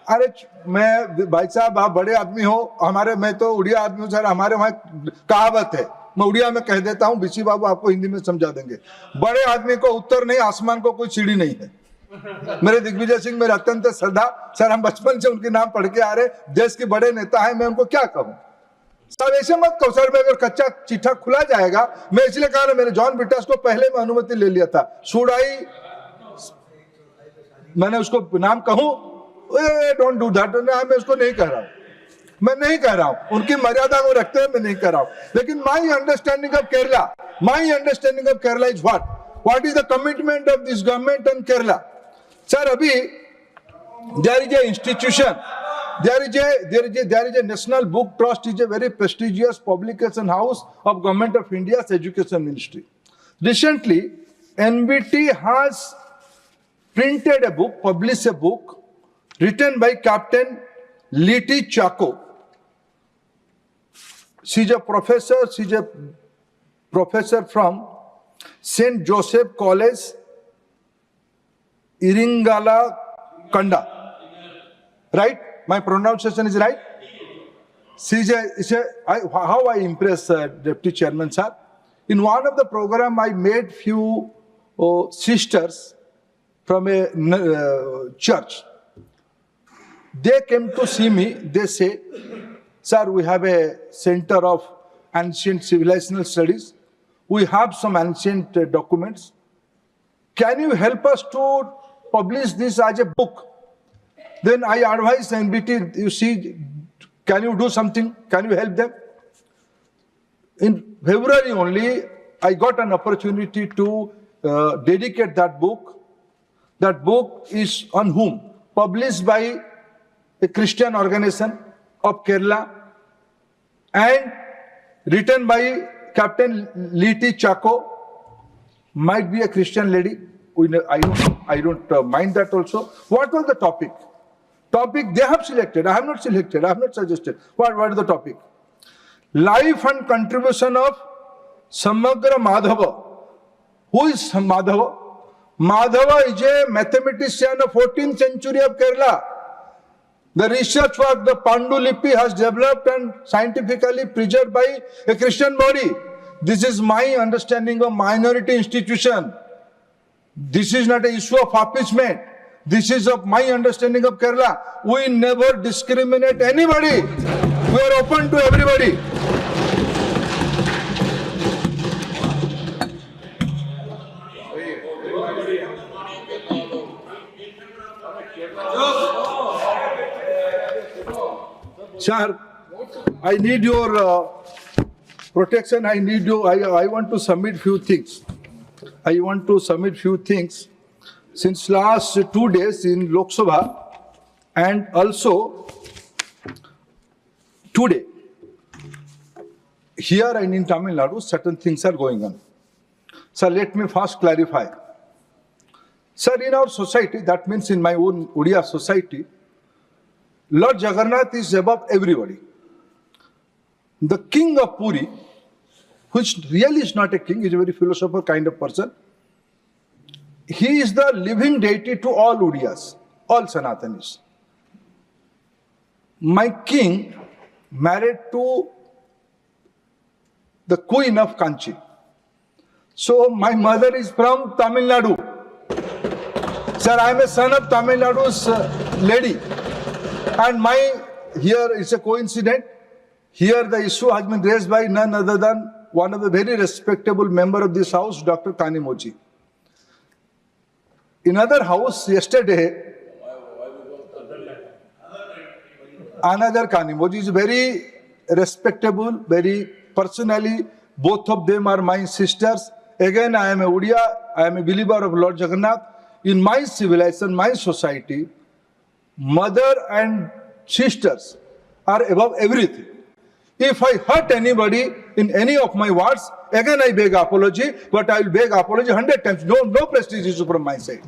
अरे मैं, भाई साहब आप बड़े आदमी हो, मैं तो उड़िया आदमी हूं सर, हमारे वहां कहावत है, मैं उड़िया में कह देता हूं, बीसी बाबू आपको हिंदी में समझा देंगे। बड़े आदमी को उत्तर नहीं, आसमान को कोई सीढ़ी नहीं है। मेरे दिग्विजय सिंह मेरे अत्यंत श्रद्धा सर, हम बचपन से उनके नाम पढ़ के आ रहे, देश के बड़े नेता है, मैं उनको क्या कहूं? सब ऐसे मत कहो सर, मैं अगर कच्चा चिट्ठा खुला जाएगा, मैं इसलिए कहा ना, मेरे जॉन ब्रिटास को पहले में अनुमति ले लिया था, सुडाई, मैंने उसको नाम कहूं, डोंट डू दैट, मैं उसको नहीं कह रहा हूं, मैं नहीं कह रहा हूं, उनकी मर्यादा को रखते हुए मैं नहीं कह रहा हूं। लेकिन my understanding of Kerala is what is the commitment of this government on Kerala? Sir अभी there is a institution, there is a National Book Trust, is a very prestigious publication house of Government of India's Education Ministry. Recently, NBT has printed a book, published a book written by Captain Liti Chako, She's a professor from St. Joseph College, Iringala, Kanda. Right? My pronunciation is right? How I impress Deputy Chairman sir. In one of the program, I made few sisters from a church. They came to see me. They say, sir, we have a center of ancient civilizational studies. We have some ancient documents. Can you help us to publish this as a book? Then I advise NBT, you see, can you do something? Can you help them? In February only, I got an opportunity to dedicate that book. That book is on whom? Published by a Christian organization of Kerala and written by Captain Liti Chako, might be a Christian lady. I don't mind that also. What was the topic? Topic they have selected. I have not selected. I have not suggested. What is the topic? Life and contribution of Samagra Madhava. Who is Madhava? Madhava is a mathematician of 14th century of Kerala. The research work the Pandulipi has developed and scientifically preserved by a Christian body. This is my understanding of minority institution. This is not an issue of appeasement. This is of my understanding of Kerala. We never discriminate anybody. We are open to everybody. Sir, I need your protection. I need you. I want to submit few things. Since last 2 days in Lok Sabha and also today, here and in Tamil Nadu, certain things are going on. Sir, let me first clarify. Sir, in our society, that means in my own Odia society, Lord Jagannath is above everybody. The king of Puri, which really is not a king, is a very philosopher kind of person. He is the living deity to all Odiyas, all Sanatanis. My king married to the queen of Kanchi. So my mother is from Tamil Nadu. Sir, I am a son of Tamil Nadu's lady. And here is a coincidence. Here the issue has been raised by none other than one of the very respectable member of this house, Dr. Kanimoji. In another house yesterday, another Kanimoji is very respectable, very personally, both of them are my sisters. Again, I am a Odia, I am a believer of Lord Jagannath. In my civilization, my society, mother and sisters are above everything. If I hurt anybody in any of my words, again I beg apology, but I will beg apology 100 times. No prestige issue from my side.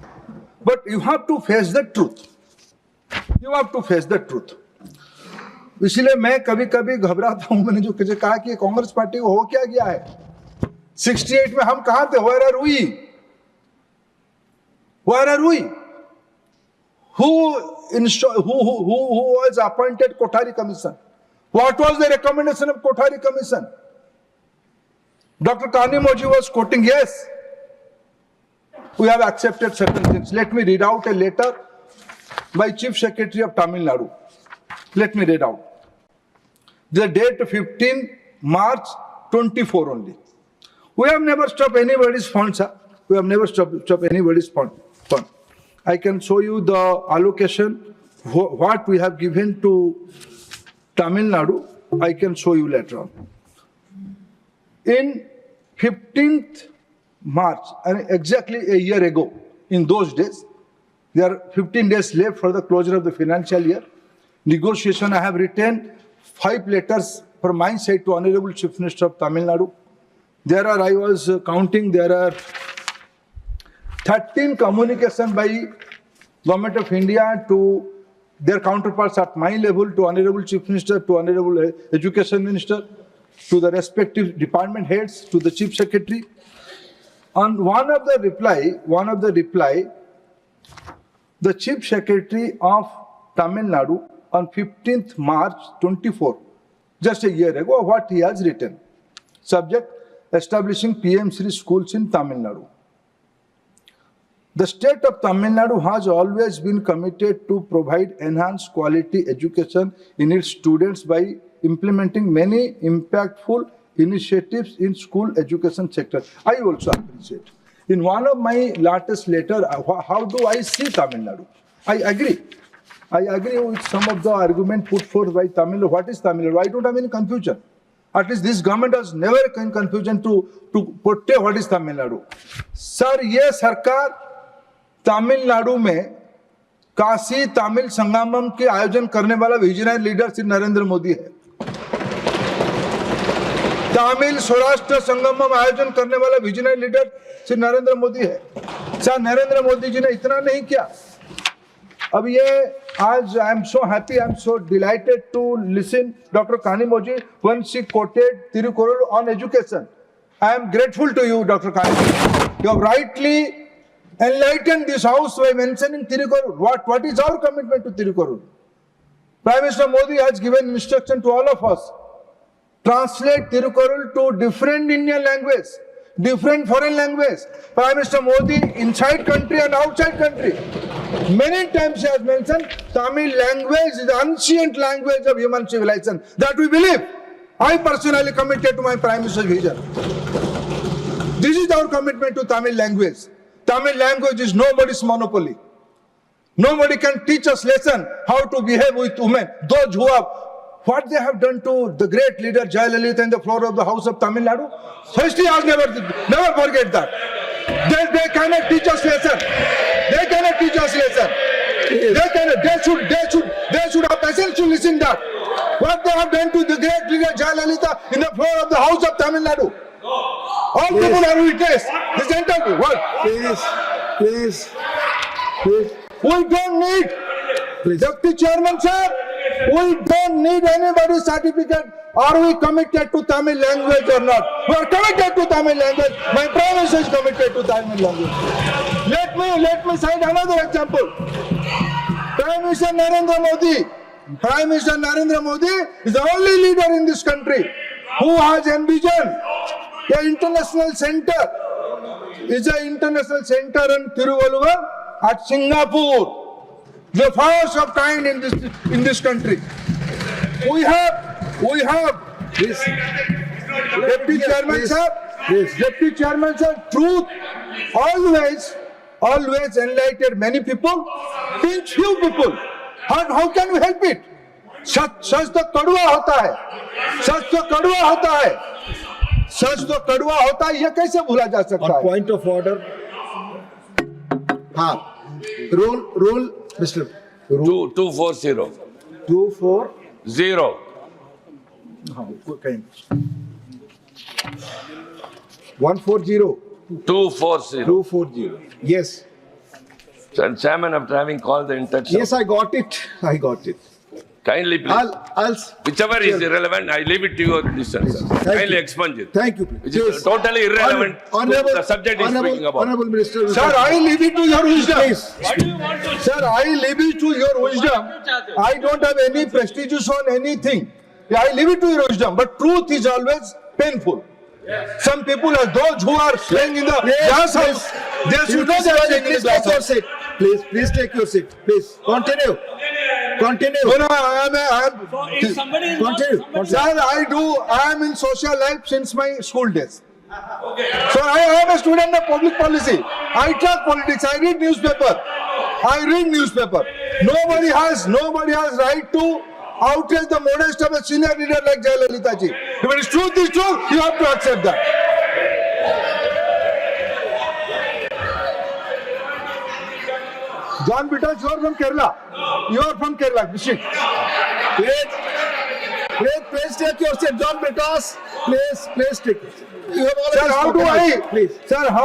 But you have to face the truth. You have to face the truth. इसलिए मैं कभी कभी घबराता हूं. मैंने जो कहा कि कांग्रेस पार्टी को हो क्या गया है 68 में हम कहां थे? Where are we? Where are we? Who was appointed Kothari Commission? What was the recommendation of Kothari Commission? Dr. Kanimoji was quoting, yes, we have accepted certain things. Let me read out a letter by Chief Secretary of Tamil Nadu. Let me read out. The date 15 March 24 only. We have never stopped anybody's fund, sir. We have never stopped anybody's fund. I can show you the allocation, what we have given to Tamil Nadu. I can show you later on. In 15th March, and exactly a year ago, in those days, there are 15 days left for the closure of the financial year. Negotiation, I have written 5 letters from my side to Honorable Chief Minister of Tamil Nadu. There are, I was counting, there are 13 communication by Government of India to their counterparts at my level, to Honorable Chief Minister, to Honorable Education Minister. to the respective department heads, to the chief secretary. On one of the reply, the chief secretary of Tamil Nadu on 15th March 24, just a year ago, what he has written. Subject, establishing PM Shri schools in Tamil Nadu. The state of Tamil Nadu has always been committed to provide enhanced quality education in its students by implementing many impactful initiatives in school education sector. I also appreciate. In one of my latest letter, how do I see Tamil Nadu? I agree with some of the argument put forth by Tamil Nadu. What is Tamil Nadu? I don't have any confusion. At least this government has never in confusion to portray what is Tamil Nadu. Sir, ये सरकार तमिलनाडु में काशी तमिल संगमम के आयोजन करने वाला visionary leader Shri Narendra Modi है। तमिल स्वराष्ट्र संगमम आयोजन करने वाला विजनरी लीडर श्री नरेंद्र मोदी है। सर, नरेंद्र मोदी जी ने इतना नहीं किया। अब ये आज I am so happy, I am so delighted to listen doctor Kanimozhi when she quoted Thirukkural on education. I am grateful to you doctor Kanimozhi. You have rightly enlightened this house by mentioning Tirukkural. What is our commitment to Tirukkural? Prime Minister Modi has given instruction to all of us. Translate Tirukkural to different Indian language, different foreign language. Prime Minister Modi inside country and outside country. Many times he has mentioned Tamil language is the ancient language of human civilization. That we believe. I personally committed to my Prime Minister's vision. This is our commitment to Tamil language. Tamil language is nobody's monopoly. Nobody can teach us lesson how to behave with women. Those who have, what they have done to the great leader Jayalalitha in the floor of the House of Tamil Nadu, history has never forget that. They cannot teach us lesson. They cannot teach us lesson. They should have patience to listen that. What they have done to the great leader Jayalalitha in the floor of the House of Tamil Nadu. All people are witness. This entire world. Please. We don't need, Deputy Chairman sir, we don't need anybody's certificate. Are we committed to Tamil language or not? We are committed to Tamil language. My Prime Minister is committed to Tamil language. Let me cite another example. Prime Minister Narendra Modi is the only leader in this country who has envisioned an international center. Is an international center in Tiruvalluvar at Singapore, the first of kind in this country. We have this Deputy Chairman sir. Deputy Chairman sir, truth always enlightened many people, pinch few people. How can we help it? सच तो कड़वा होता है. सच तो कड़वा होता है, ये कैसे भूला जा सकता है? Point of order. हाँ. Rule, Mr. 240. 240. 140. 240. Yes. Chairman, after having called the in-touch. Yes, I got it. Kindly please. I'll. Whichever is irrelevant, I leave it to your decision, sir. Kindly expunge it. Thank you. Which is totally irrelevant to the subject is speaking about. Honorable Minister. Sir, I leave it to your wisdom. Please. Sir, I leave it to your wisdom. I don't have any prestigious on anything. I leave it to your wisdom. But truth is always painful. Some people are those who are staying in the glass house. They should know they are staying in the glass house. Please take your seat. Please continue. No, I am. If somebody is Continue. Sir, I am in social life since my school days. So I am a student of public policy. I track politics. I read newspaper. Nobody has right to outrage the modest of a senior leader like Jayalalitha ji. If it is truth, you have to accept that. John Bitas, you are from Kerala. Vishik. Please take your seat. John Bitas. Please take it. You have Sir, already spoken.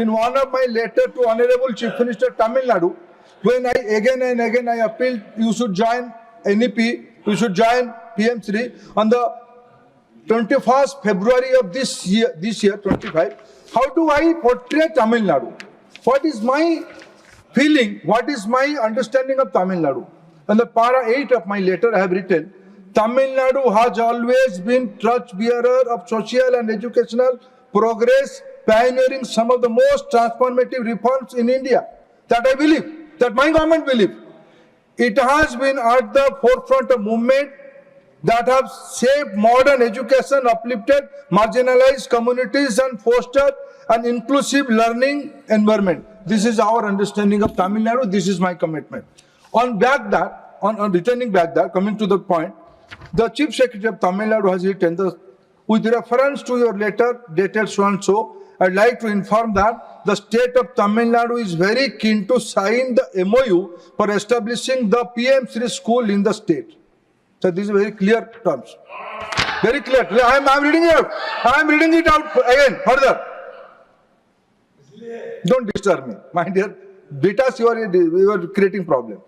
In one of my letter to Honorable Chief Minister Tamil Nadu, when I again and again appealed you should join NEP we should join PM3 on the 21st February of this year 25. How do I portray Tamil Nadu? What is my feeling? What is my understanding of Tamil Nadu? On the para 8 of my letter, I have written, Tamil Nadu has always been torchbearer of social and educational progress, pioneering some of the most transformative reforms in India. That I believe, that my government believes. It has been at the forefront of movement that have shaped modern education, uplifted marginalized communities and fostered an inclusive learning environment. This is our understanding of Tamil Nadu. This is my commitment. On returning back that, coming to the point, the Chief Secretary of Tamil Nadu has written, with reference to your letter dated so and so, I'd like to inform that the state of Tamil Nadu is very keen to sign the MOU for establishing the PM3 school in the state. So these are very clear terms. Very clear. I'm reading it out. I'm reading it out again, further. Don't disturb me, my dear. Betas, you are creating problem.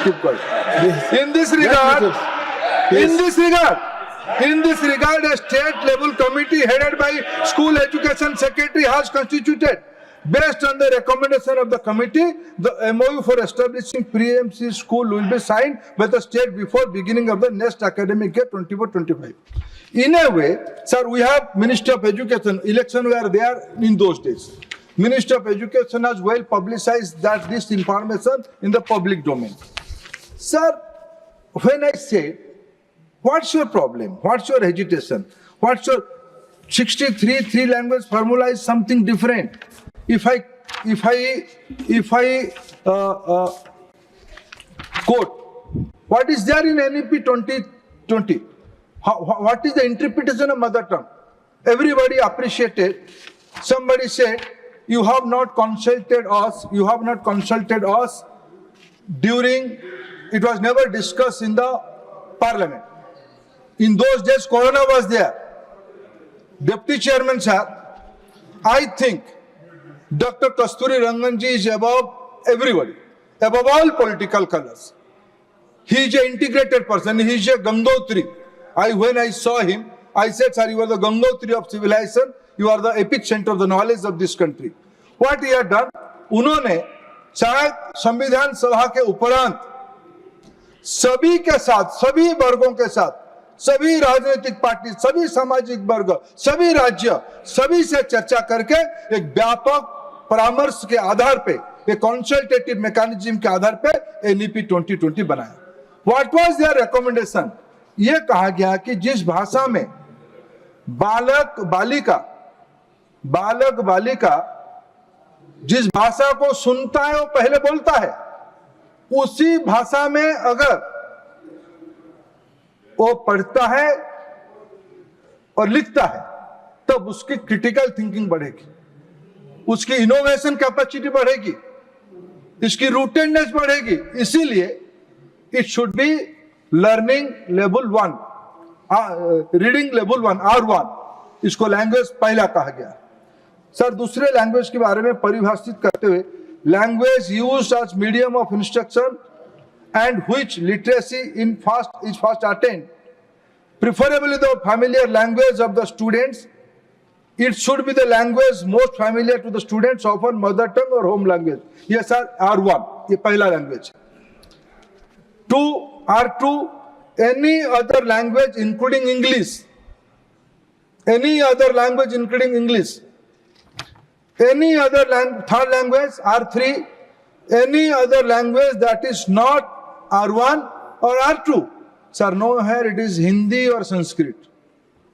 Keep quiet. In this regard, a state-level committee headed by School Education Secretary has constituted. Based on the recommendation of the committee, the MOU for establishing PMC school will be signed by the state before beginning of the next academic year 24-25. In a way, sir, we have Minister of Education. Election were there in those days. Minister of Education has well publicized that this information in the public domain. Sir, when I say, what's your problem? What's your agitation? What's your 63 three-language formula is something different. If I quote, what is there in NEP 2020? What is the interpretation of mother tongue? Everybody appreciated. Somebody said, you have not consulted us. You have not consulted us during. It was never discussed in the parliament. In those days, Corona was there. Deputy Chairman sir, I think Dr. Kasturi Ranganji is above everybody, above all political colors. He is an integrated person. He is a Gangotri. When I saw him, I said, sir, you are the Gangotri of civilization. You are the epicenter of the knowledge of this country. What he had done, उन्होंने शायद संविधान सभा के उपरांत सभी के साथ, सभी वर्गों के साथ, सभी राजनीतिक पार्टी, सभी सामाजिक वर्ग, सभी राज्य, सभी से चर्चा करके एक व्यापक परामर्श के आधार पे, एक कंसल्टेटिव मैकेनिज्म के आधार पे एनईपी 2020 बनाया. What was their recommendation? ये कहा गया कि जिस भाषा में बालक बालिका जिस भाषा को सुनता है वो पहले बोलता है, उसी भाषा में अगर वो पढ़ता है और लिखता है तब उसकी क्रिटिकल थिंकिंग बढ़ेगी, उसकी इनोवेशन कैपेसिटी बढ़ेगी, इसकी रूटेडनेस बढ़ेगी. इसीलिए it should be learning level 1, reading level 1 R1. इसको लैंग्वेज पहला कहा गया. सर, दूसरे लैंग्वेज के बारे में परिभाषित करते हुए, language used as medium of instruction and which literacy is fast attend, preferably the familiar language of the students. It should be the language most familiar to the students, often mother tongue or home language. Yes, sir, R1, ये पहला language. 2, R2, any other language including English. Any other language including English. Any other third language, R3, any other language that is not R1 or R2. Sir, no, here it is Hindi or Sanskrit.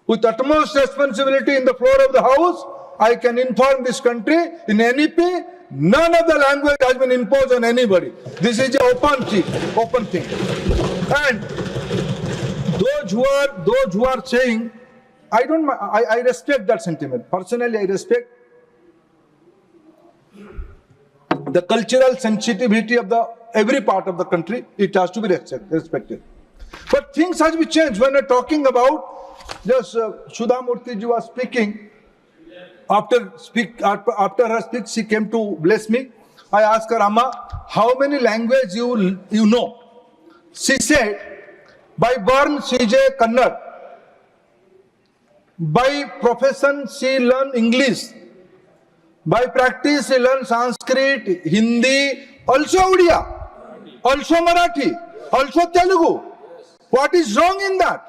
With utmost responsibility in the floor of the house, I can inform this country, in NEP, none of the language has been imposed on anybody. This is an open thing. And those who are saying, I respect that sentiment. Personally, I respect the cultural sensitivity of every part of the country. It has to be respected. But things have been changed when we're talking about. Just Sudha Murthy ji was speaking. After her speech, she came to bless me. I asked her, Amma, how many languages you know? She said, By born CJ Kannada. By profession she learn English. By practice she learn Sanskrit, Hindi, also Odia, also Marathi, also Telugu. What is wrong in that?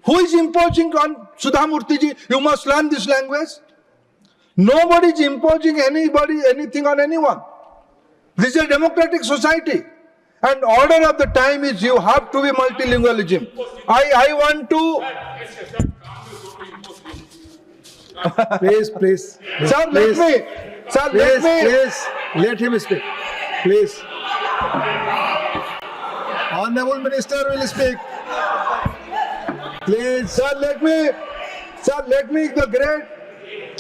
Who is imposing on Sudha Murthy ji? You must learn this language. Nobody is imposing anything on anyone. This is a democratic society. And order of the time is you have to be multilingualism. I want to... Please. Sir, let him speak. Please. Honorable Minister will speak. Please. Sir, let me, the great,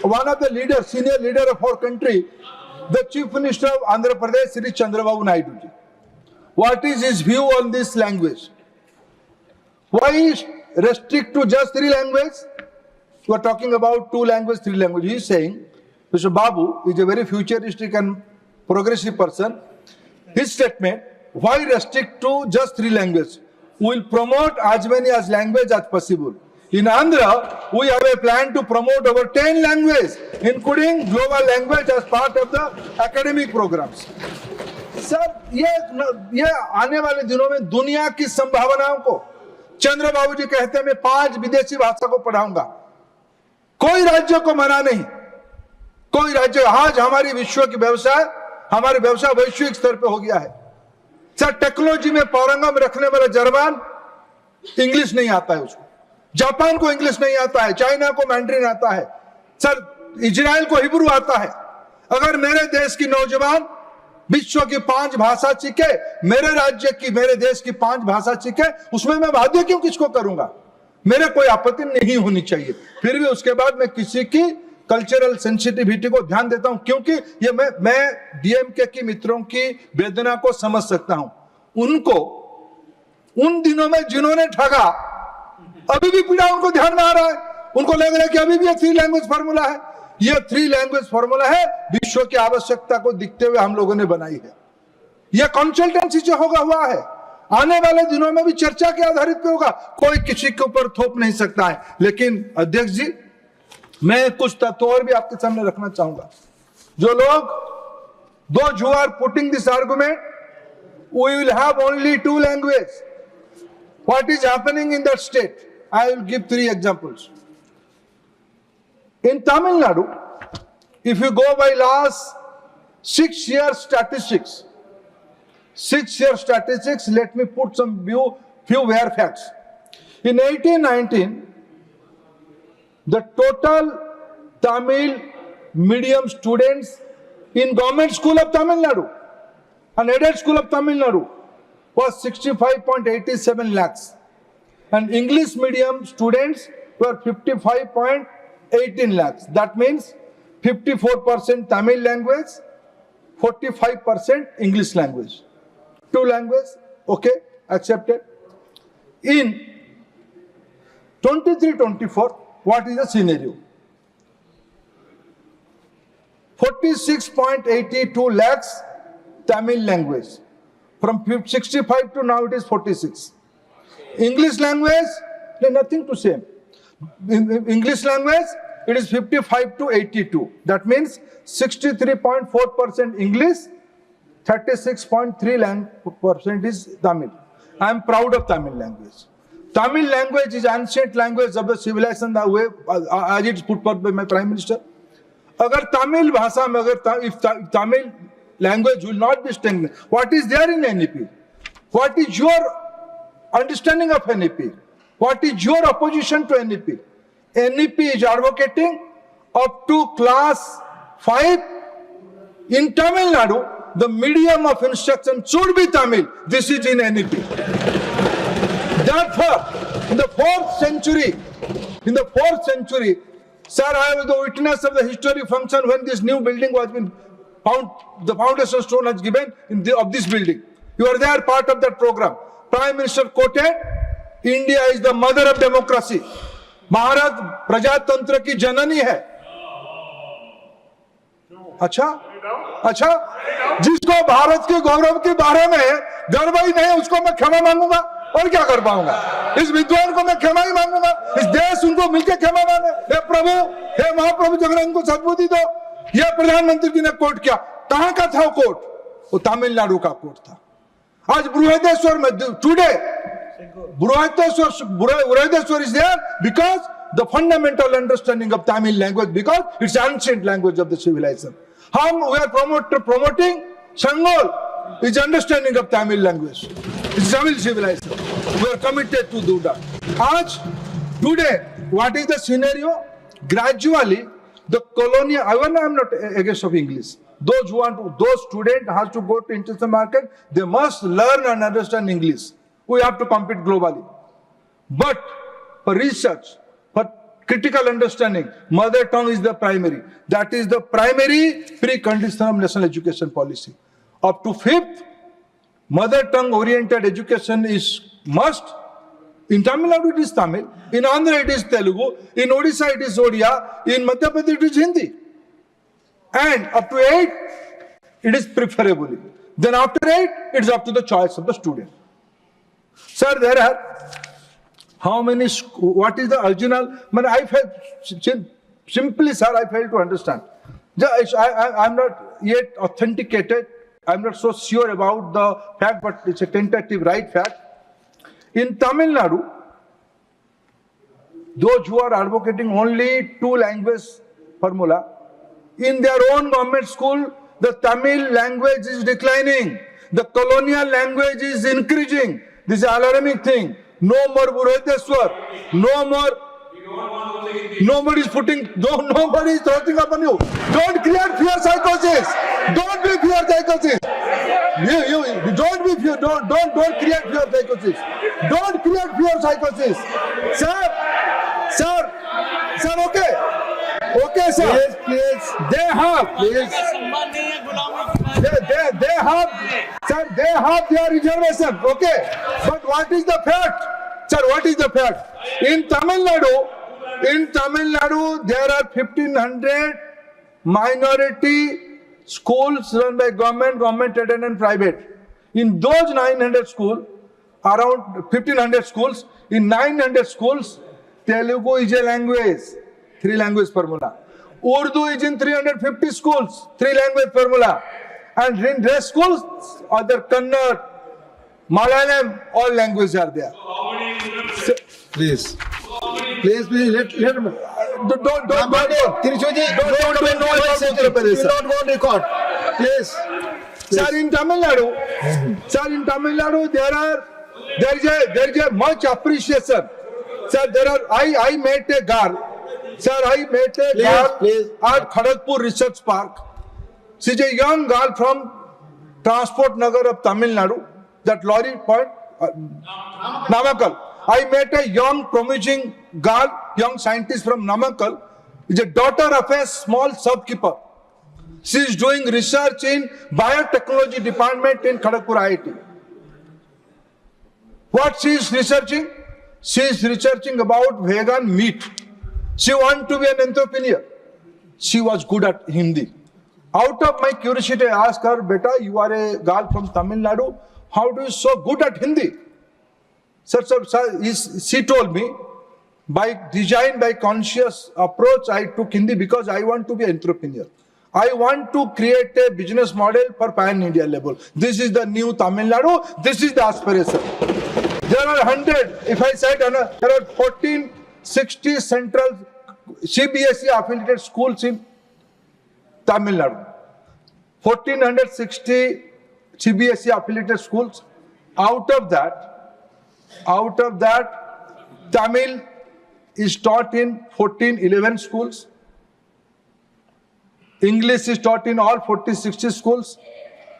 one of the leaders, senior leader of our country, the Chief Minister of Andhra Pradesh, Sri Chandrababu Naidu ji. What is his view on this language? Why restrict to just 3 languages? We are talking about 2 languages, 3 languages. He is saying, Mr. Babu is a very futuristic and progressive person. His statement, why restrict to just 3 languages? We will promote as many as languages as possible. In Andhra, we have a plan to promote over 10 languages, including global language as part of the academic programs. Sir ये आने वाले दिनों में दुनिया की संभावनाओं को चंद्रबाबू जी कहते हैं मैं 5 विदेशी भाषा को पढ़ाऊंगा. कोई राज्य को मना नहीं. कोई राज्य आज हमारी विश्व की व्यवसाय हमारे व्यवसाय वैश्विक स्तर पे हो गया है. सर टेक्नोलॉजी में पारंगम रखने वाला जर्मन इंग्लिश नहीं आता है उसको. जापान को इंग्लिश नहीं आता है. चाइना को मैंड्रिन आता है. सर इजराइल को हिब्रू आता है. अगर मेरे देश की नौजवान विश्व की 5 भाषा सीखे, मेरे राज्य की मेरे देश की 5 भाषा सीखे, उसमें मैं बाध्य क्यों किसको करूंगा? मेरे कोई आपत्ति नहीं होनी चाहिए. फिर भी उसके बाद मैं किसी की कल्चरल सेंसिटिविटी को ध्यान देता हूं, क्योंकि ये मैं डीएमके की मित्रों की वेदना को समझ सकता हूं. उनको उन दिनों में जिन्होंने ठगा, अभी भी पीड़ा उनको ध्यान में आ रहा है. उनको लग रहा है कि अभी भी 3 लैंग्वेज फार्मूला है. ये 3 लैंग्वेज फार्मूला है विश्व की आवश्यकता को दिखते हुए हम लोगों ने बनाई है. यह कंसल्टेंसी जो होगा हुआ है, आने वाले दिनों में भी चर्चा के आधारित पे होगा. कोई किसी के ऊपर थोप नहीं सकता है. लेकिन अध्यक्ष जी, मैं कुछ तथ्य और भी आपके सामने रखना चाहूंगा. जो लोग those who are putting this argument, we will have only 2 languages. What is happening in that state? I will give 3 examples. In Tamil Nadu, if you go by last 6 years statistics, let me put some few bare facts. In 1819, the total Tamil medium students in government school of Tamil Nadu, an aided school of Tamil Nadu, was 65.87 lakhs. And English medium students were 55.18 lakhs. That means 54% Tamil language, 45% English language. 2 languages, okay, accepted. In 23-24, what is the scenario? 46.82 lakhs Tamil language. From 65 to now it is 46. English language, there is nothing to say. In English language, it is 55 to 82. That means 63.4% English, 36.3% is Tamil. I am proud of Tamil language. Tamil language is ancient language of the civilization, the way as it's put forth by my Prime Minister. अगर तमिल भाषा में if Tamil language will not be strengthened, what is there in NEP? What is your understanding of NEP? What is your opposition to NEP? NEP is advocating up to class 5 in Tamil Nadu, the medium of instruction should be Tamil. This is in NEP. Therefore, in the 4th century, sir, I was the witness of the history function when this new building was been found, the foundation stone was given of this building. You are there, part of that program. Prime Minister quoted, India is the mother of democracy. Bharat प्रजातंत्र की जननी है. अच्छा, जिसको भारत के गौरव के बारे में गर्व ही नहीं, उसको मैं क्षमा मांगूंगा. और क्या कर पाऊंगा? इस विद्वान को मैं क्षमा ही मांगूंगा, इस देश उनको मिलकर क्षमा मांगे। हे प्रभु, हे महाप्रभु जगन्नाथ को सद्बुद्धि दो। यह प्रधानमंत्री जी ने कोर्ट किया, कहां का था वो कोर्ट? वो तमिलनाडु का कोर्ट था। आज बृहदेश्वर में today Brihadeshwar is there because the fundamental understanding of Tamil language, because it's ancient language of the civilization. We are promoting Sangol is understanding of Tamil language. It's Tamil civilization. We are committed to do that. Today, what is the scenario? Gradually, the colonial. I'm not against of English. Those students has to go to international market. They must learn and understand English. We have to compete globally. But for research, for critical understanding, mother tongue is the primary. That is the primary precondition of national education policy. Up to 5th, mother tongue oriented education is must. In Tamil Nadu it is Tamil, in Andhra it is Telugu, in Odisha it is Odia, in Madhya Pradesh it is Hindi. And up to 8, it is preferably. Then after 8, it is up to the choice of the student. Sir, there are how many, what is the original? I felt, simply sir, I failed to understand. I'm not yet authenticated. I'm not so sure about the fact, but it's a tentative right fact. In Tamil Nadu, those who are advocating only 2 language formula, in their own government school, the Tamil language is declining. The colonial language is increasing. This is an alarming thing. No more Bhuradeshwar. No more. Nobody is throwing upon you. Don't create fear psychosis. Don't be fear psychosis. Don't be fear. Don't create fear psychosis. Don't create fear psychosis. Sir, okay. Okay, sir. Please. They have. Please. They have their reservation. Okay. But what is the fact? Sir, what is the fact? In Tamil Nadu, there are 1,500 minority schools run by government aided and private. In those 900 schools, around 1,500 schools, in 900 schools, Telugu is a language, 3 language formula. Urdu is in 350 schools, 3 language formula. And in rest schools, other Kannada, Malayalam, all languages are there. Please, let me. Don't record. Please. Sir, in Tamil Nadu, there is a much appreciation. Sir, I met a girl. Sir, at Kharagpur Research Park. She's a young girl from Transport Nagar of Tamil Nadu. That lorry point, Namakkal. I met a young promising girl, young scientist from Namakkal. Is a daughter of a small shopkeeper. She is doing research in biotechnology department in Kharagpur IIT. What she is researching? She is researching about vegan meat. She wants to be an entrepreneur. She was good at Hindi. Out of my curiosity, I asked her, Beta, you are a girl from Tamil Nadu. How do you so good at Hindi? Sir, she told me, by conscious approach, I took Hindi because I want to be an entrepreneur. I want to create a business model for pan-India level. This is the new Tamil Nadu. This is the aspiration. There are 100, if I said, there are 1460 central CBSE affiliated schools in Tamil Nadu. 1460 CBSE affiliated schools. Out of that, Tamil is taught in 11 schools. English is taught in all 60 schools.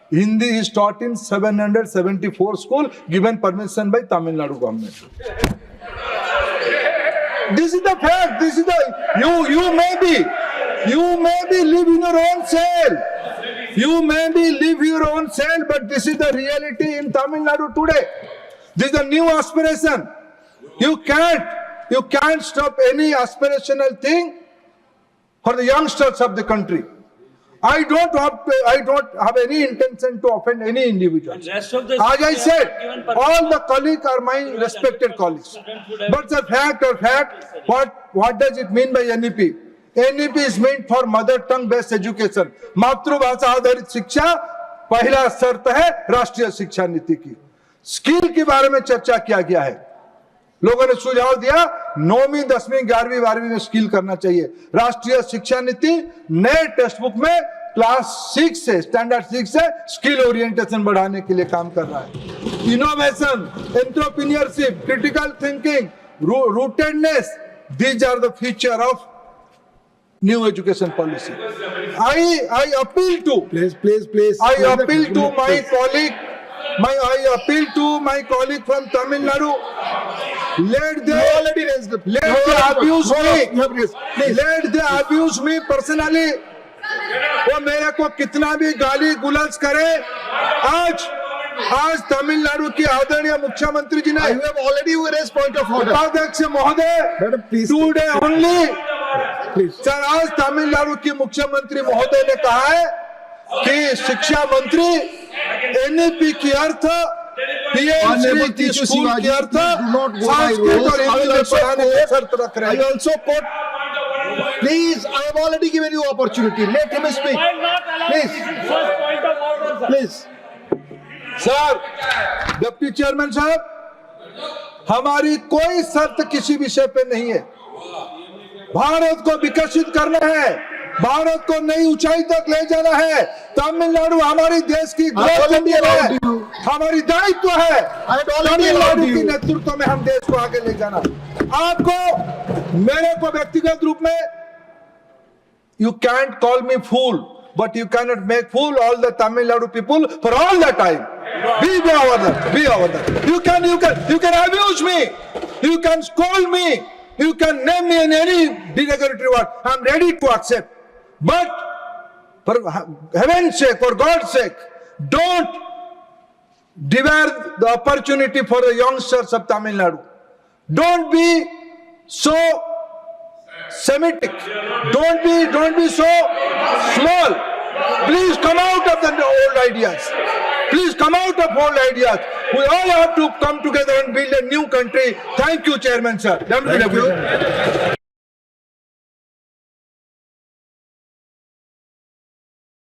Hindi is taught in 774 schools, given permission by Tamil Nadu government. This is the fact. This is the you may be live in your own cell. You may be live your own cell, but this is the reality in Tamil Nadu today. This is the new aspiration. You can't stop any aspirational thing for the youngsters of the country. I don't have any intention to offend any individual. Rest of the As I students said, have given permission. all the colleagues are my respected colleagues. But the fact, what does it mean by NEP? NEP is meant for mother tongue based education. मातृभाषा आधारित शिक्षा पहला शर्त है राष्ट्रीय शिक्षा नीति की. स्किल के बारे में चर्चा किया गया है. लोगों ने सुझाव दिया 9वीं 10वीं 11वीं 12वीं में स्किल करना चाहिए. राष्ट्रीय शिक्षा नीति नए टेक्स्ट बुक में क्लास 6 से स्टैंडर्ड 6 से स्किल ओरिएंटेशन बढ़ाने के लिए काम कर रहा है. Innovation, entrepreneurship, critical thinking, rootedness, these are the future of new education policy. I appeal to Please. I appeal to my colleague. I appeal to my colleague from Tamil Nadu. Let You them already raised the. let them abuse You me. have raised. Please. Let them abuse me personally. वो मेरे को कितना भी गाली गुलाज करे. आज तमिलनाडु की आदरणीय मुख्यमंत्री जी I ने have already raised point of order. उपाध्यक्ष महोदय Madam, please. Today only Please. Sir आज तमिलनाडु की मुख्यमंत्री महोदय ने कहा है कि शिक्षा मंत्री एनईपी की अर्थ Honorable पीएमसी की Teacher स्कूल Shivaji, की अर्थ please do not go by Sanskrit rules. और I will हिंदी में also पढ़ाने की quote- शर्त रख रहे I हैं. also quote. Please, I have already given you opportunity. Let him speak. I'll not allow Please. this is first point of order, sir. Please. Sir deputy chairman साहब, हमारी कोई शर्त किसी विषय पे नहीं है. भारत को विकसित करना है, भारत को नई ऊंचाई तक ले जाना है. तमिलनाडु हमारी देश की ग्रोथ already इंजन है, allowed you. हमारी दायित्व है. I had already allowed Tamil Nadu की you. नेतृत्व में हम देश को आगे ले जाना. आपको मेरे को व्यक्तिगत रूप में you can't call me fool, but you cannot make fool all the Tamil Nadu people for all the time. Be over that. You can abuse me. You can scold me. You can name me in any derogatory word. I'm ready to accept. But for heaven's sake, for God's sake, don't devour the opportunity for the youngsters of Tamil Nadu. Don't be so Semitic. Don't be so small. Please come out of the old ideas. Please come out of old ideas. We all have to come together and build a new country. Thank you, Chairman, sir. Thank you.